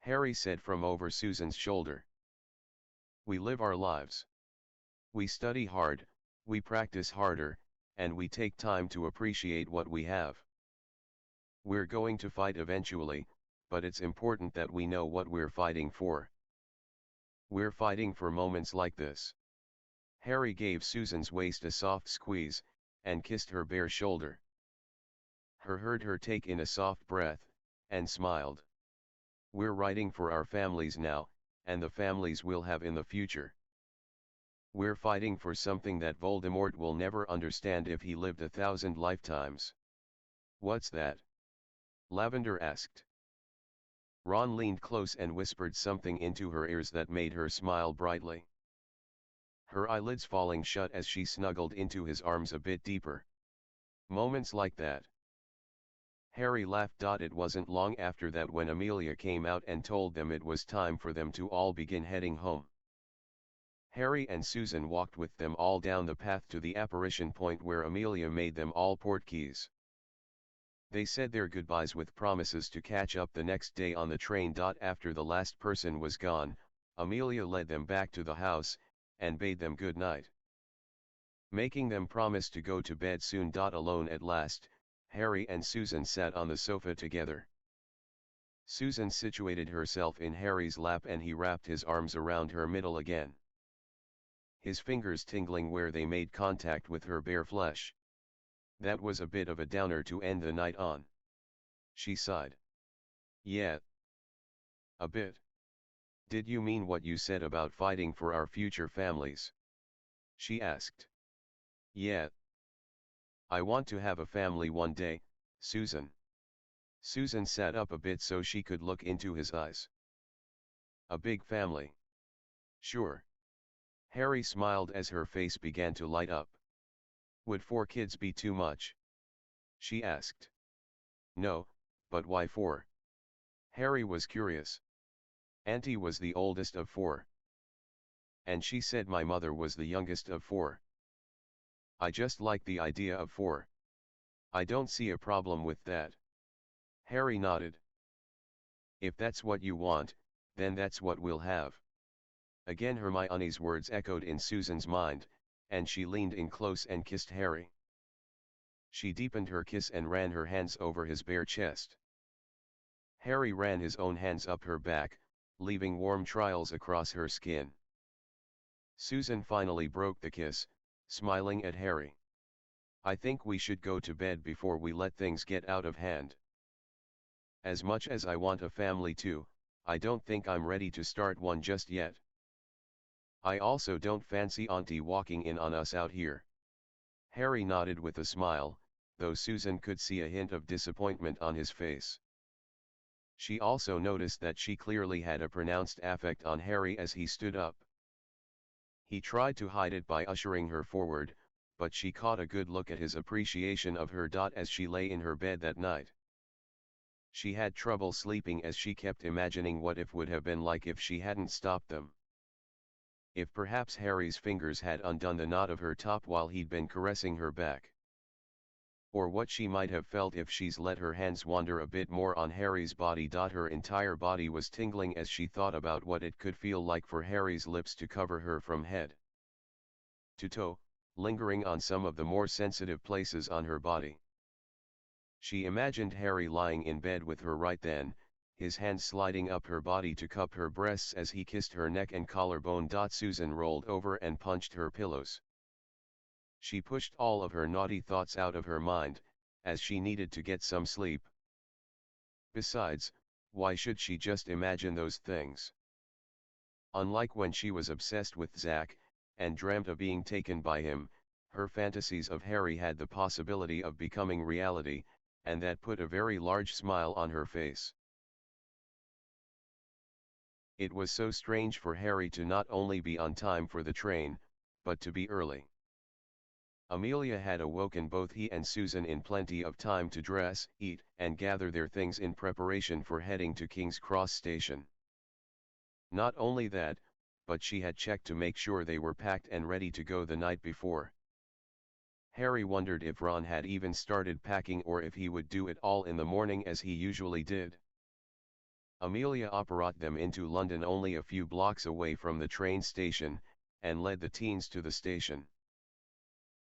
Harry said from over Susan's shoulder. We live our lives. We study hard, we practice harder, and we take time to appreciate what we have. We're going to fight eventually, but it's important that we know what we're fighting for. We're fighting for moments like this. Harry gave Susan's waist a soft squeeze, and kissed her bare shoulder. He heard her take in a soft breath, and smiled. We're fighting for our families now, and the families we'll have in the future. We're fighting for something that Voldemort will never understand if he lived 1,000 lifetimes. What's that? Lavender asked. Ron leaned close and whispered something into her ears that made her smile brightly. Her eyelids falling shut as she snuggled into his arms a bit deeper. Moments like that. Harry laughed. It wasn't long after that when Amelia came out and told them it was time for them to all begin heading home. Harry and Susan walked with them all down the path to the apparition point where Amelia made them all portkeys. They said their goodbyes with promises to catch up the next day on the train. After the last person was gone, Amelia led them back to the house, and bade them good night, making them promise to go to bed soon. Alone at last, Harry and Susan sat on the sofa together. Susan situated herself in Harry's lap and he wrapped his arms around her middle again, his fingers tingling where they made contact with her bare flesh. That was a bit of a downer to end the night on. She sighed. Yeah. A bit. Did you mean what you said about fighting for our future families? She asked. Yeah. I want to have a family one day, Susan. Susan sat up a bit so she could look into his eyes. A big family. Sure. Harry smiled as her face began to light up. Would 4 kids be too much? She asked. No, but why 4? Harry was curious. Auntie was the oldest of 4. And she said my mother was the youngest of 4. I just like the idea of 4. I don't see a problem with that. Harry nodded. If that's what you want, then that's what we'll have. Again Hermione's words echoed in Susan's mind, and she leaned in close and kissed Harry. She deepened her kiss and ran her hands over his bare chest. Harry ran his own hands up her back, leaving warm trials across her skin. Susan finally broke the kiss, smiling at Harry. I think we should go to bed before we let things get out of hand. As much as I want a family too, I don't think I'm ready to start one just yet. I also don't fancy Auntie walking in on us out here. Harry nodded with a smile, though Susan could see a hint of disappointment on his face. She also noticed that she clearly had a pronounced affect on Harry as he stood up. He tried to hide it by ushering her forward, but she caught a good look at his appreciation of her. As she lay in her bed that night. She had trouble sleeping as she kept imagining what it would have been like if she hadn't stopped them. If perhaps Harry's fingers had undone the knot of her top while he'd been caressing her back. Or what she might have felt if she's let her hands wander a bit more on Harry's body. Her entire body was tingling as she thought about what it could feel like for Harry's lips to cover her from head to toe, lingering on some of the more sensitive places on her body. She imagined Harry lying in bed with her right then, his hands sliding up her body to cup her breasts as he kissed her neck and collarbone. Susan rolled over and punched her pillows. She pushed all of her naughty thoughts out of her mind, as she needed to get some sleep. Besides, why should she just imagine those things? Unlike when she was obsessed with Zack, and dreamt of being taken by him, her fantasies of Harry had the possibility of becoming reality, and that put a very large smile on her face. It was so strange for Harry to not only be on time for the train, but to be early. Amelia had awoken both he and Susan in plenty of time to dress, eat, and gather their things in preparation for heading to King's Cross Station. Not only that, but she had checked to make sure they were packed and ready to go the night before. Harry wondered if Ron had even started packing or if he would do it all in the morning as he usually did. Amelia brought them into London only a few blocks away from the train station, and led the teens to the station.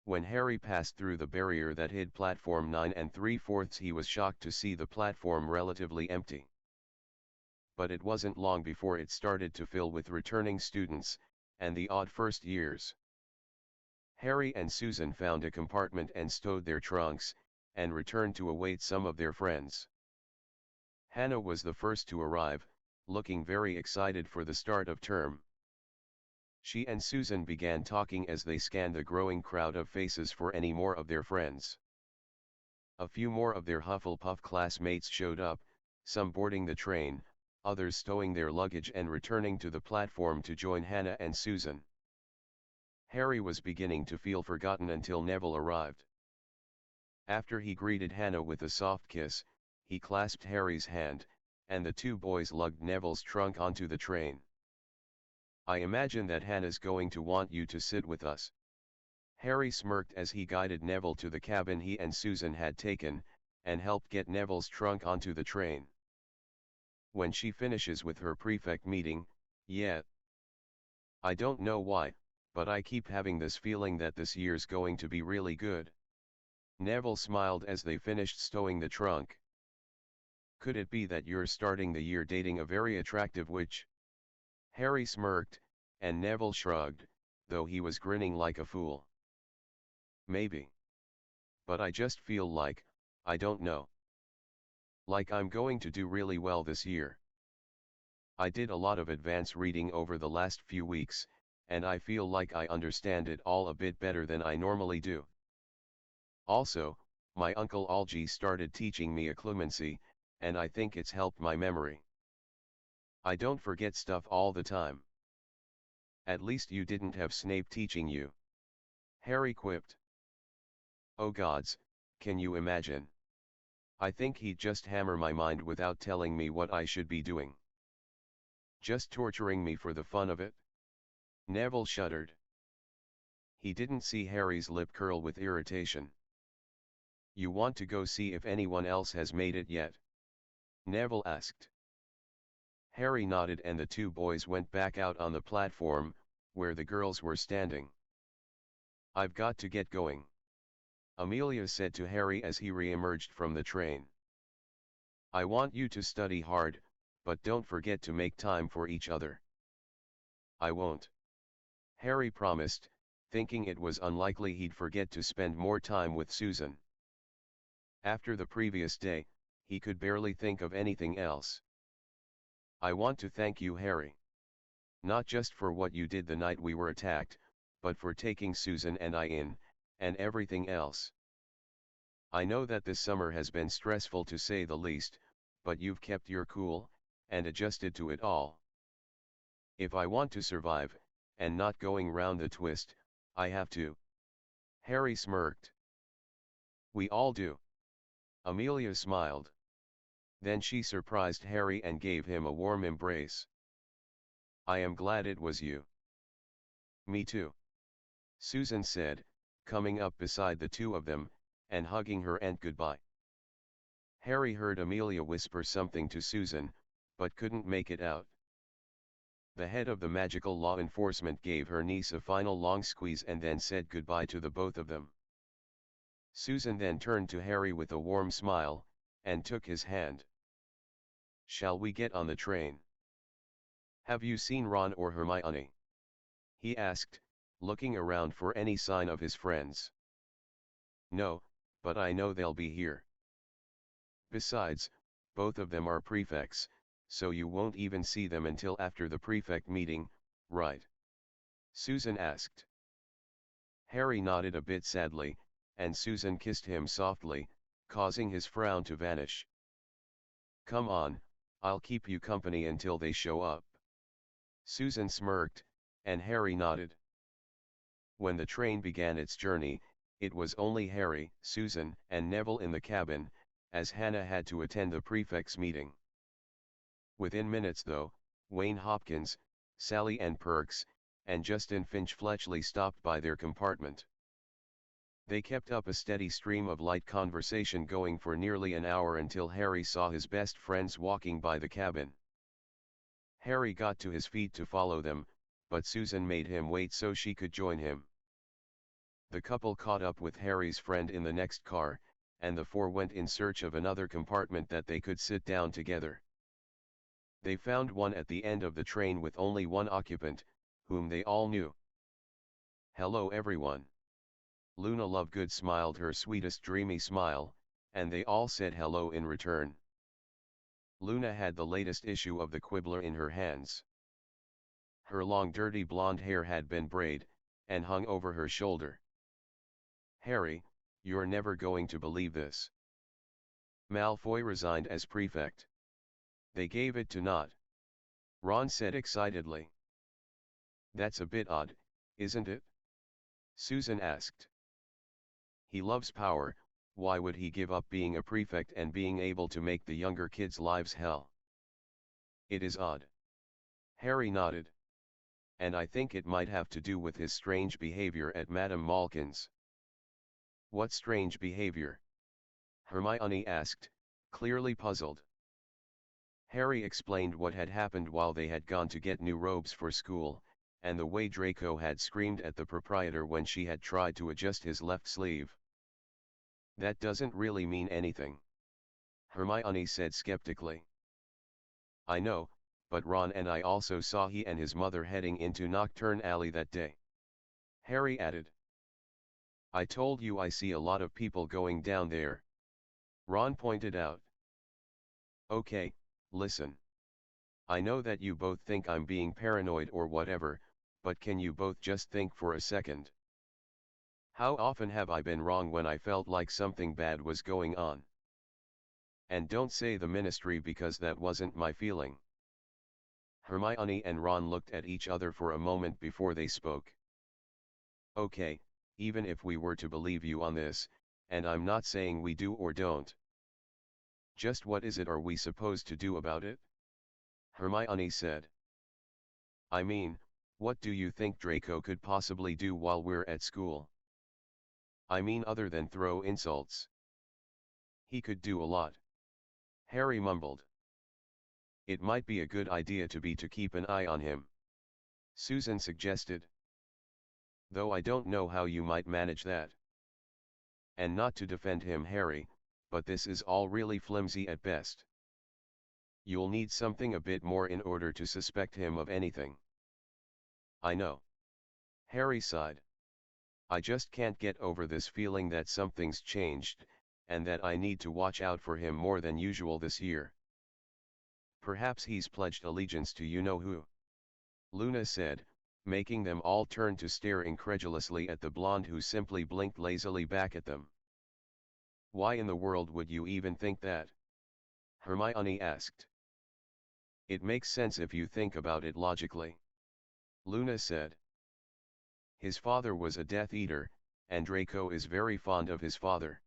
When Harry passed through the barrier that hid platform 9 3/4, he was shocked to see the platform relatively empty. But it wasn't long before it started to fill with returning students, and the odd first years. Harry and Susan found a compartment and stowed their trunks, and returned to await some of their friends. Hannah was the first to arrive, looking very excited for the start of term. She and Susan began talking as they scanned the growing crowd of faces for any more of their friends. A few more of their Hufflepuff classmates showed up, some boarding the train, others stowing their luggage and returning to the platform to join Hannah and Susan. Harry was beginning to feel forgotten until Neville arrived. After he greeted Hannah with a soft kiss, he clasped Harry's hand, and the two boys lugged Neville's trunk onto the train. "I imagine that Hannah's going to want you to sit with us." Harry smirked as he guided Neville to the cabin he and Susan had taken, and helped get Neville's trunk onto the train. "When she finishes with her prefect meeting, yeah. I don't know why, but I keep having this feeling that this year's going to be really good." Neville smiled as they finished stowing the trunk. "Could it be that you're starting the year dating a very attractive witch?" Harry smirked, and Neville shrugged, though he was grinning like a fool. "Maybe. But I just feel like, I don't know. Like I'm going to do really well this year. I did a lot of advance reading over the last few weeks, and I feel like I understand it all a bit better than I normally do. Also, my Uncle Algie started teaching me occlumency, and I think it's helped my memory. I don't forget stuff all the time." "At least you didn't have Snape teaching you," Harry quipped. "Oh gods, can you imagine? I think he'd just hammer my mind without telling me what I should be doing. Just torturing me for the fun of it." Neville shuddered. He didn't see Harry's lip curl with irritation. "You want to go see if anyone else has made it yet?" Neville asked. Harry nodded and the two boys went back out on the platform, where the girls were standing. "I've got to get going," Amelia said to Harry as he re-emerged from the train. "I want you to study hard, but don't forget to make time for each other." "I won't," Harry promised, thinking it was unlikely he'd forget to spend more time with Susan. After the previous day, he could barely think of anything else. "I want to thank you, Harry. Not just for what you did the night we were attacked, but for taking Susan and I in, and everything else. I know that this summer has been stressful to say the least, but you've kept your cool, and adjusted to it all. If I want to survive, and not going round the twist, I have to." Harry smirked. "We all do." Amelia smiled. Then she surprised Harry and gave him a warm embrace. "I am glad it was you." "Me too," Susan said, coming up beside the two of them, and hugging her aunt goodbye. Harry heard Amelia whisper something to Susan, but couldn't make it out. The head of the magical law enforcement gave her niece a final long squeeze and then said goodbye to the both of them. Susan then turned to Harry with a warm smile, and took his hand. "Shall we get on the train?" "Have you seen Ron or Hermione?" he asked, looking around for any sign of his friends. "No, but I know they'll be here. Besides, both of them are prefects, so you won't even see them until after the prefect meeting, right?" Susan asked. Harry nodded a bit sadly, and Susan kissed him softly, causing his frown to vanish. "Come on, I'll keep you company until they show up." Susan smirked, and Harry nodded. When the train began its journey, it was only Harry, Susan, and Neville in the cabin, as Hannah had to attend the prefect's meeting. Within minutes though, Wayne Hopkins, Sally Ann Perks, and Justin Finch Fletchley stopped by their compartment. They kept up a steady stream of light conversation going for nearly an hour until Harry saw his best friends walking by the cabin. Harry got to his feet to follow them, but Susan made him wait so she could join him. The couple caught up with Harry's friend in the next car, and the four went in search of another compartment that they could sit down together. They found one at the end of the train with only one occupant, whom they all knew. "Hello everyone." Luna Lovegood smiled her sweetest dreamy smile, and they all said hello in return. Luna had the latest issue of the Quibbler in her hands. Her long dirty blonde hair had been braided, and hung over her shoulder. "Harry, you're never going to believe this. Malfoy resigned as prefect. They gave it to Nod." Ron said excitedly. "That's a bit odd, isn't it?" Susan asked. "He loves power, why would he give up being a prefect and being able to make the younger kids' lives hell?" "It is odd." Harry nodded. "And I think it might have to do with his strange behavior at Madame Malkin's." "What strange behavior?" Hermione asked, clearly puzzled. Harry explained what had happened while they had gone to get new robes for school, and the way Draco had screamed at the proprietor when she had tried to adjust his left sleeve. "That doesn't really mean anything," Hermione said skeptically. "I know, but Ron and I also saw he and his mother heading into Nocturne Alley that day," Harry added. "I told you I see a lot of people going down there," Ron pointed out. "Okay, listen. I know that you both think I'm being paranoid or whatever, but can you both just think for a second? How often have I been wrong when I felt like something bad was going on? And don't say the Ministry because that wasn't my feeling." Hermione and Ron looked at each other for a moment before they spoke. "Okay, even if we were to believe you on this, and I'm not saying we do or don't. Just what is it are we supposed to do about it?" Hermione said. "I mean, what do you think Draco could possibly do while we're at school? I mean other than throw insults." "He could do a lot," Harry mumbled. "It might be a good idea to keep an eye on him," Susan suggested. "Though I don't know how you might manage that. And not to defend him, Harry, but this is all really flimsy at best. You'll need something a bit more in order to suspect him of anything." "I know." Harry sighed. "I just can't get over this feeling that something's changed, and that I need to watch out for him more than usual this year." "Perhaps he's pledged allegiance to you-know-who," Luna said, making them all turn to stare incredulously at the blonde who simply blinked lazily back at them. "Why in the world would you even think that?" Hermione asked. "It makes sense if you think about it logically," Luna said. "His father was a Death Eater, and Draco is very fond of his father.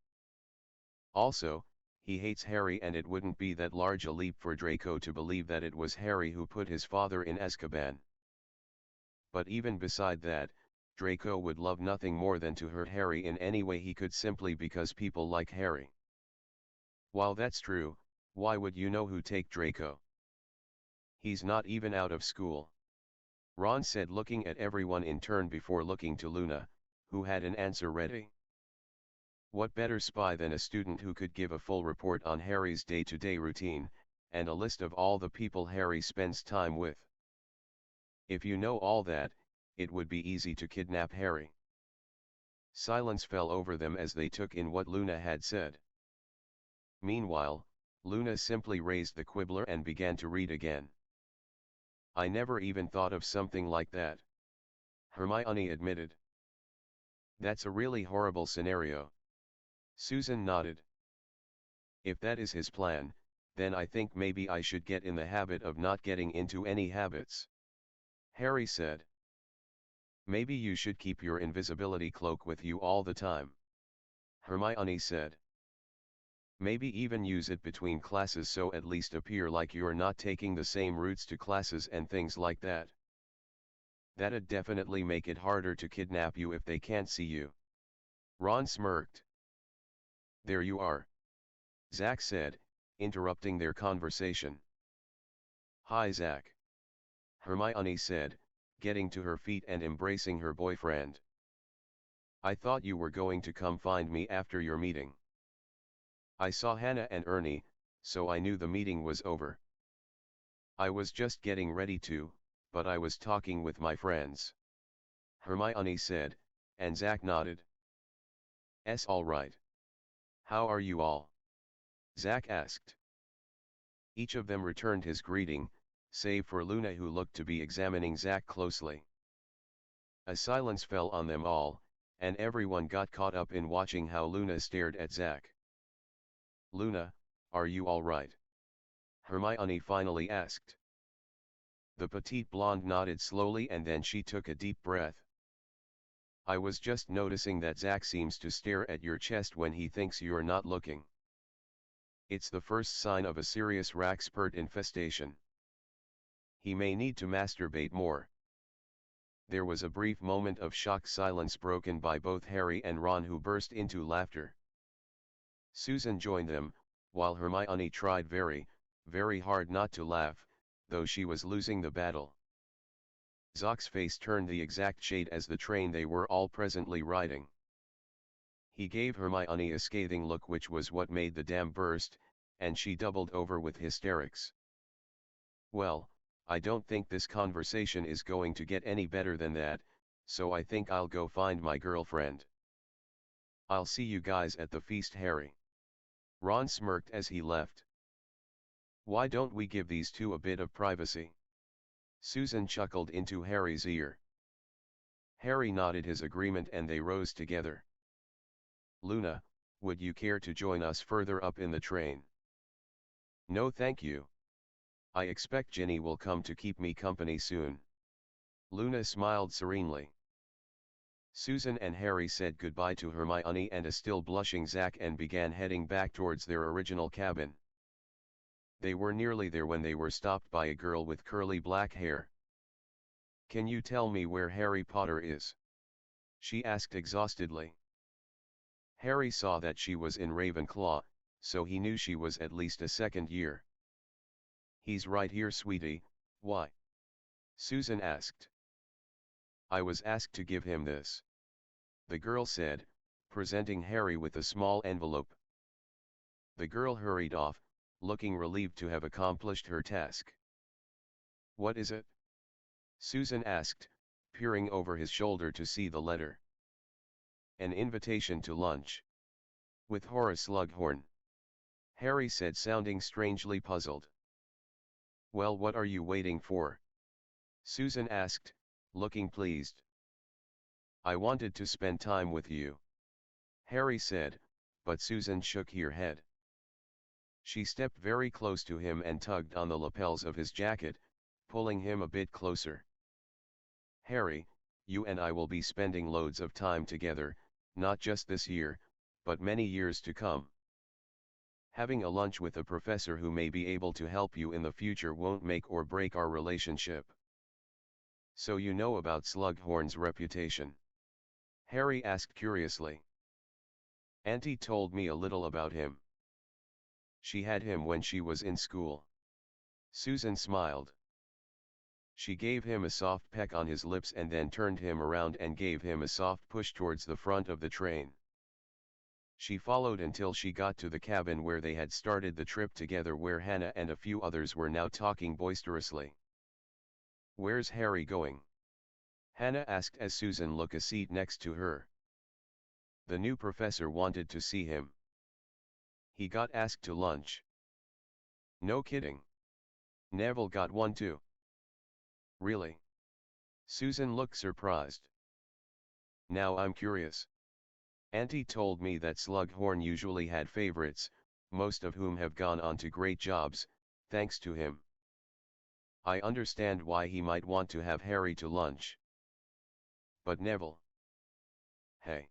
Also, he hates Harry, and it wouldn't be that large a leap for Draco to believe that it was Harry who put his father in Azkaban. But even beside that, Draco would love nothing more than to hurt Harry in any way he could simply because people like Harry. While that's true, why would you-know-who take Draco? He's not even out of school," Ron said, looking at everyone in turn before looking to Luna, who had an answer ready. "What better spy than a student who could give a full report on Harry's day-to-day routine, and a list of all the people Harry spends time with? If you know all that, it would be easy to kidnap Harry." Silence fell over them as they took in what Luna had said. Meanwhile, Luna simply raised the Quibbler and began to read again. "I never even thought of something like that," Hermione admitted. "That's a really horrible scenario." Susan nodded. "If that is his plan, then I think maybe I should get in the habit of not getting into any habits," Harry said. "Maybe you should keep your invisibility cloak with you all the time," Hermione said. "Maybe even use it between classes so at least appear like you're not taking the same routes to classes and things like that. That'd definitely make it harder to kidnap you if they can't see you." Ron smirked. There you are. Zach said, interrupting their conversation. Hi Zach. Hermione said, getting to her feet and embracing her boyfriend. I thought you were going to come find me after your meeting. I saw Hannah and Ernie, so I knew the meeting was over. I was just getting ready to, but I was talking with my friends. Hermione said, and Zach nodded. All right. How are you all? Zach asked. Each of them returned his greeting, save for Luna, who looked to be examining Zach closely. A silence fell on them all, and everyone got caught up in watching how Luna stared at Zach. Luna, are you all right? Hermione finally asked. The petite blonde nodded slowly and then she took a deep breath. I was just noticing that Zach seems to stare at your chest when he thinks you're not looking. It's the first sign of a serious Raxpert infestation. He may need to masturbate more. There was a brief moment of shocked silence broken by both Harry and Ron, who burst into laughter. Susan joined them, while Hermione tried very, very hard not to laugh, though she was losing the battle. Zach's face turned the exact shade as the train they were all presently riding. He gave Hermione a scathing look, which was what made the dam burst, and she doubled over with hysterics. Well, I don't think this conversation is going to get any better than that, so I think I'll go find my girlfriend. I'll see you guys at the feast, Harry. Ron smirked as he left. Why don't we give these two a bit of privacy? Susan chuckled into Harry's ear. Harry nodded his agreement and they rose together. Luna, would you care to join us further up in the train? No thank you. I expect Ginny will come to keep me company soon. Luna smiled serenely. Susan and Harry said goodbye to Hermione and a still blushing Zach and began heading back towards their original cabin. They were nearly there when they were stopped by a girl with curly black hair. Can you tell me where Harry Potter is? She asked exhaustedly. Harry saw that she was in Ravenclaw, so he knew she was at least a second year. He's right here, sweetie. Why? Susan asked. I was asked to give him this. The girl said, presenting Harry with a small envelope. The girl hurried off, looking relieved to have accomplished her task. What is it? Susan asked, peering over his shoulder to see the letter. An invitation to lunch. With Horace Slughorn. Harry said, sounding strangely puzzled. Well, what are you waiting for? Susan asked, looking pleased. I wanted to spend time with you. Harry said, but Susan shook her head. She stepped very close to him and tugged on the lapels of his jacket, pulling him a bit closer. Harry, you and I will be spending loads of time together, not just this year, but many years to come. Having a lunch with a professor who may be able to help you in the future won't make or break our relationship. So you know about Slughorn's reputation? Harry asked curiously. Auntie told me a little about him. She had him when she was in school. Susan smiled. She gave him a soft peck on his lips and then turned him around and gave him a soft push towards the front of the train. She followed until she got to the cabin where they had started the trip together, where Hannah and a few others were now talking boisterously. Where's Harry going? Hannah asked as Susan took a seat next to her. The new professor wanted to see him. He got asked to lunch. No kidding. Neville got one too. Really? Susan looked surprised. Now I'm curious. Auntie told me that Slughorn usually had favorites, most of whom have gone on to great jobs, thanks to him. I understand why he might want to have Harry to lunch. But Neville. Hey.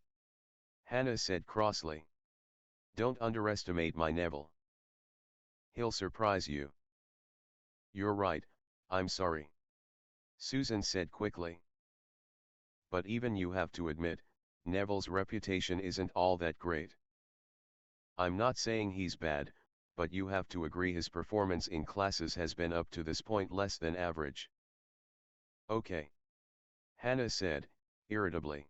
Hannah said crossly. Don't underestimate my Neville. He'll surprise you. You're right, I'm sorry. Susan said quickly. But even you have to admit, Neville's reputation isn't all that great. I'm not saying he's bad, but you have to agree his performance in classes has been up to this point less than average. Okay. Hannah said, irritably.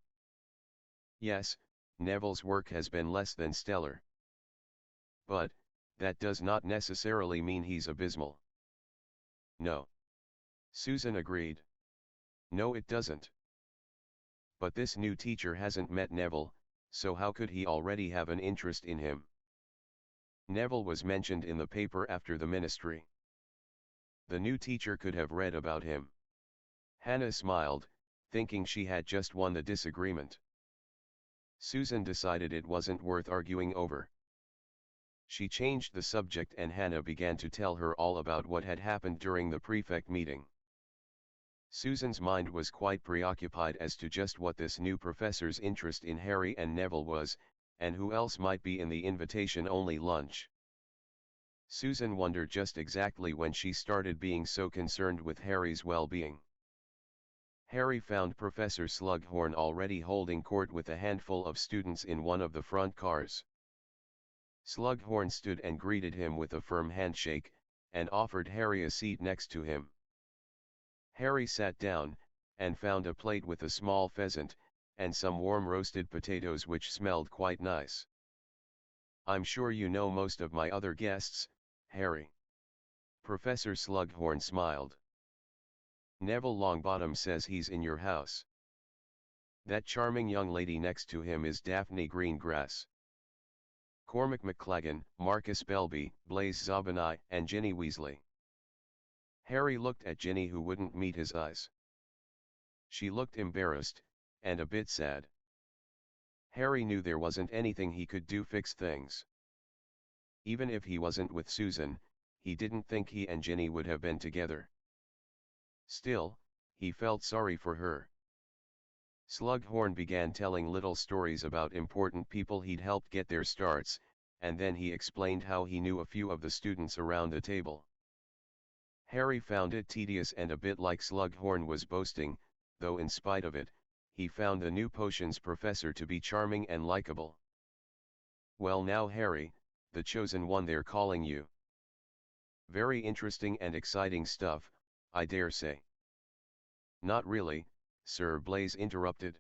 Yes, Neville's work has been less than stellar. But, that does not necessarily mean he's abysmal. No. Susan agreed. No, it doesn't. But this new teacher hasn't met Neville, so how could he already have an interest in him? Neville was mentioned in the paper after the ministry. The new teacher could have read about him. Hannah smiled, thinking she had just won the disagreement. Susan decided it wasn't worth arguing over. She changed the subject and Hannah began to tell her all about what had happened during the prefect meeting. Susan's mind was quite preoccupied as to just what this new professor's interest in Harry and Neville was, and who else might be in the invitation-only lunch. Susan wondered just exactly when she started being so concerned with Harry's well-being. Harry found Professor Slughorn already holding court with a handful of students in one of the front cars. Slughorn stood and greeted him with a firm handshake, and offered Harry a seat next to him. Harry sat down, and found a plate with a small pheasant, and some warm roasted potatoes which smelled quite nice. I'm sure you know most of my other guests, Harry. Professor Slughorn smiled. Neville Longbottom says he's in your house. That charming young lady next to him is Daphne Greengrass. Cormac McLaggen, Marcus Belby, Blaise Zabinai, and Ginny Weasley. Harry looked at Ginny, who wouldn't meet his eyes. She looked embarrassed, and a bit sad. Harry knew there wasn't anything he could do to fix things. Even if he wasn't with Susan, he didn't think he and Ginny would have been together. Still, he felt sorry for her. Slughorn began telling little stories about important people he'd helped get their starts, and then he explained how he knew a few of the students around the table. Harry found it tedious and a bit like Slughorn was boasting, though in spite of it, he found the new potions professor to be charming and likable. Well now Harry, the chosen one they're calling you. Very interesting and exciting stuff, I dare say. Not really, Sir Blaise interrupted.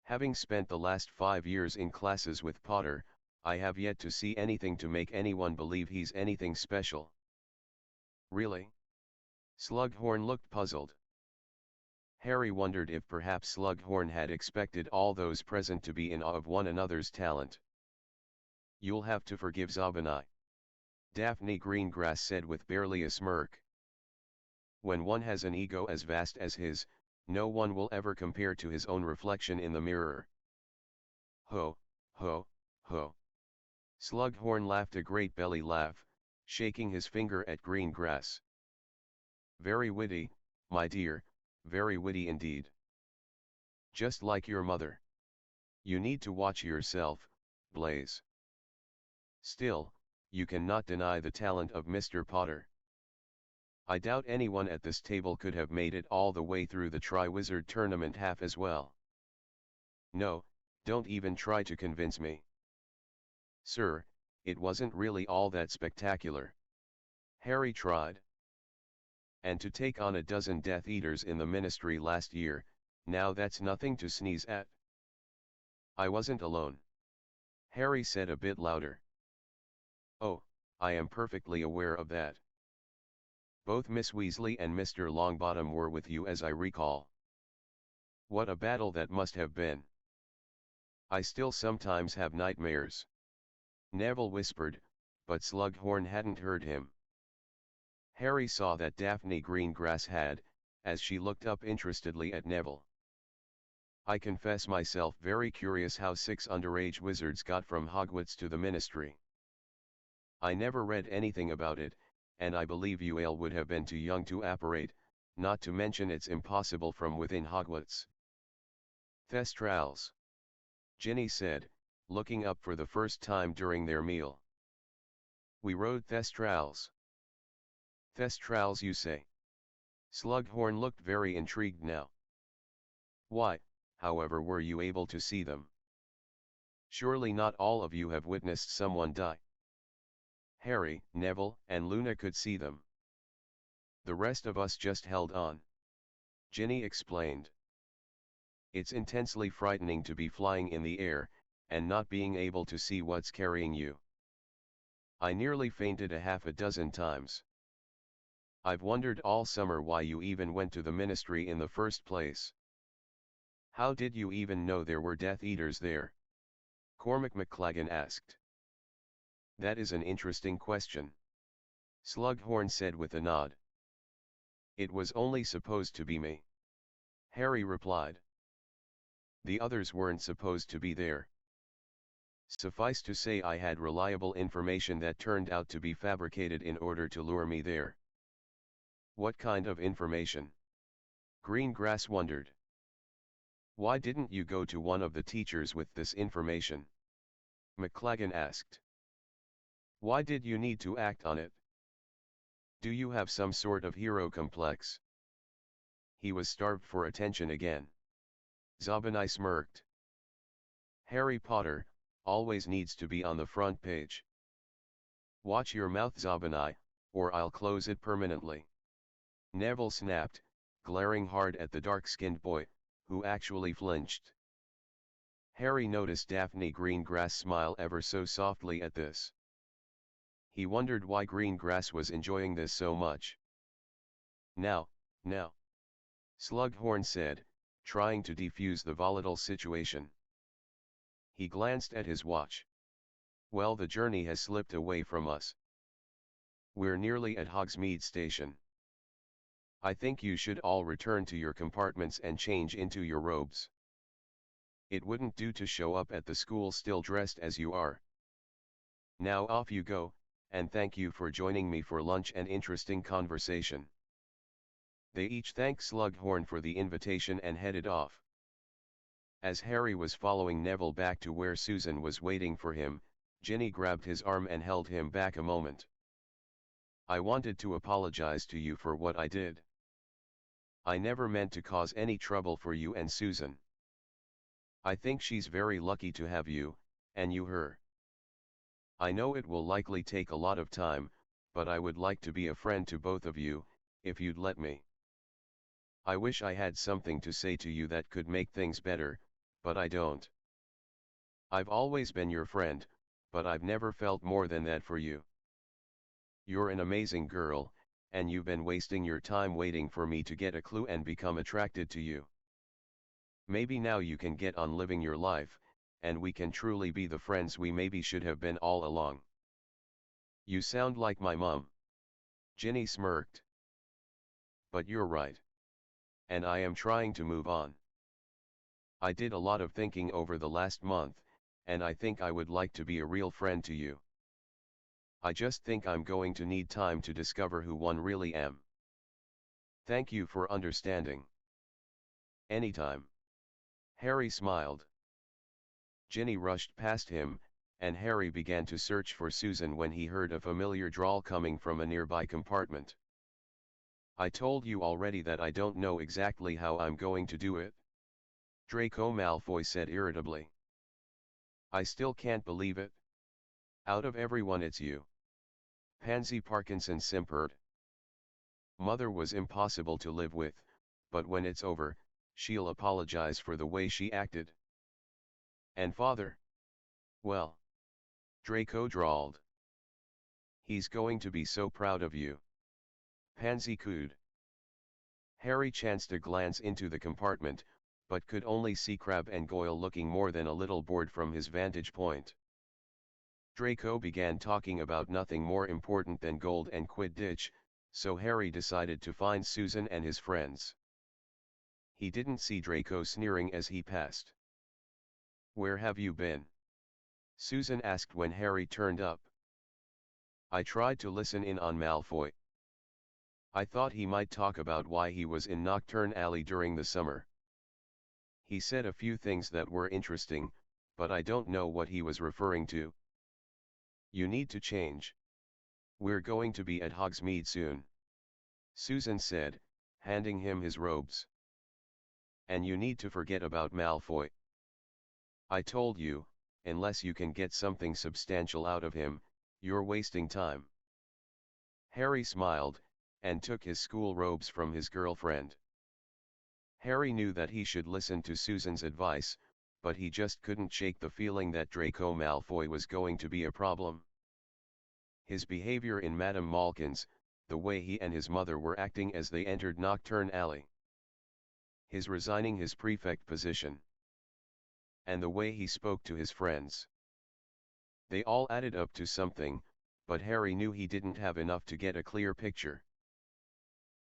Having spent the last 5 years in classes with Potter, I have yet to see anything to make anyone believe he's anything special. Really? Slughorn looked puzzled. Harry wondered if perhaps Slughorn had expected all those present to be in awe of one another's talent. You'll have to forgive Zabinai, Daphne Greengrass said with barely a smirk. When one has an ego as vast as his, no one will ever compare to his own reflection in the mirror. Ho, ho, ho. Slughorn laughed a great belly laugh, shaking his finger at Greengrass. Very witty, my dear, very witty indeed. Just like your mother. You need to watch yourself, Blaise. Still, you cannot deny the talent of Mr. Potter. I doubt anyone at this table could have made it all the way through the Triwizard Tournament half as well. No, don't even try to convince me. Sir, it wasn't really all that spectacular. Harry tried. And to take on a dozen Death Eaters in the Ministry last year, now that's nothing to sneeze at. I wasn't alone. Harry said a bit louder. Oh, I am perfectly aware of that. Both Miss Weasley and Mr. Longbottom were with you as I recall. What a battle that must have been. I still sometimes have nightmares. Neville whispered, but Slughorn hadn't heard him. Harry saw that Daphne Greengrass had, as she looked up interestedly at Neville. I confess myself very curious how 6 underage wizards got from Hogwarts to the Ministry. I never read anything about it, and I believe UL would have been too young to apparate, not to mention it's impossible from within Hogwarts. Thestrals. Ginny said, looking up for the first time during their meal. We rode Thestrals. Thestrals you say? Slughorn looked very intrigued now. Why, however were you able to see them? Surely not all of you have witnessed someone die. Harry, Neville, and Luna could see them. The rest of us just held on. Ginny explained. It's intensely frightening to be flying in the air, and not being able to see what's carrying you. I nearly fainted a half a dozen times. I've wondered all summer why you even went to the ministry in the first place. How did you even know there were Death Eaters there? Cormac McLaggen asked. That is an interesting question. Slughorn said with a nod. It was only supposed to be me. Harry replied. The others weren't supposed to be there. Suffice to say I had reliable information that turned out to be fabricated in order to lure me there. What kind of information? Greengrass wondered. Why didn't you go to one of the teachers with this information? McLaggen asked. Why did you need to act on it? Do you have some sort of hero complex? He was starved for attention again. Zabani smirked. Harry Potter always needs to be on the front page. Watch your mouth, Zabani, or I'll close it permanently. Neville snapped, glaring hard at the dark-skinned boy, who actually flinched. Harry noticed Daphne Greengrass smile ever so softly at this. He wondered why Greengrass was enjoying this so much. Now, Slughorn said, trying to defuse the volatile situation. He glanced at his watch. Well, the journey has slipped away from us. We're nearly at Hogsmeade Station. I think you should all return to your compartments and change into your robes. It wouldn't do to show up at the school still dressed as you are. Now off you go, and thank you for joining me for lunch and interesting conversation. They each thanked Slughorn for the invitation and headed off. As Harry was following Neville back to where Susan was waiting for him, Ginny grabbed his arm and held him back a moment. I wanted to apologize to you for what I did. I never meant to cause any trouble for you and Susan. I think she's very lucky to have you, and you her. I know it will likely take a lot of time, but I would like to be a friend to both of you, if you'd let me. I wish I had something to say to you that could make things better, but I don't. I've always been your friend, but I've never felt more than that for you. You're an amazing girl, and you've been wasting your time waiting for me to get a clue and become attracted to you. Maybe now you can get on living your life, and we can truly be the friends we maybe should have been all along. You sound like my mom. Ginny smirked. But you're right. And I am trying to move on. I did a lot of thinking over the last month, and I think I would like to be a real friend to you. I just think I'm going to need time to discover who one really am. Thank you for understanding. Anytime. Harry smiled. Ginny rushed past him, and Harry began to search for Susan when he heard a familiar drawl coming from a nearby compartment. I told you already that I don't know exactly how I'm going to do it. Draco Malfoy said irritably. I still can't believe it. Out of everyone it's you. Pansy Parkinson simpered. Mother was impossible to live with, but when it's over, she'll apologize for the way she acted. And father? Well. Draco drawled. He's going to be so proud of you. Pansy cooed. Harry chanced a glance into the compartment, but could only see Crabbe and Goyle looking more than a little bored from his vantage point. Draco began talking about nothing more important than gold and Quidditch, so Harry decided to find Susan and his friends. He didn't see Draco sneering as he passed. Where have you been? Susan asked when Harry turned up. I tried to listen in on Malfoy. I thought he might talk about why he was in Nocturne Alley during the summer. He said a few things that were interesting, but I don't know what he was referring to. You need to change. We're going to be at Hogsmeade soon. Susan said, handing him his robes. And you need to forget about Malfoy. I told you, unless you can get something substantial out of him, you're wasting time. Harry smiled, and took his school robes from his girlfriend. Harry knew that he should listen to Susan's advice, but he just couldn't shake the feeling that Draco Malfoy was going to be a problem. His behavior in Madame Malkin's, the way he and his mother were acting as they entered Nocturne Alley. His resigning his prefect position. And the way he spoke to his friends. They all added up to something, but Harry knew he didn't have enough to get a clear picture.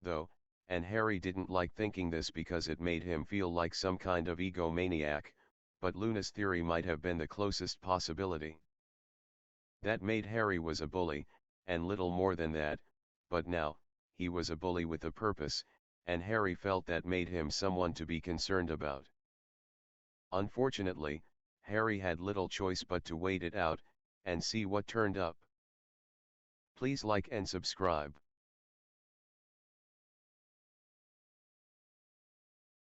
Though, and Harry didn't like thinking this because it made him feel like some kind of egomaniac, but Luna's theory might have been the closest possibility. That maid Harry was a bully, and little more than that, but now, he was a bully with a purpose, and Harry felt that made him someone to be concerned about. Unfortunately, Harry had little choice but to wait it out, and see what turned up. Please like and subscribe.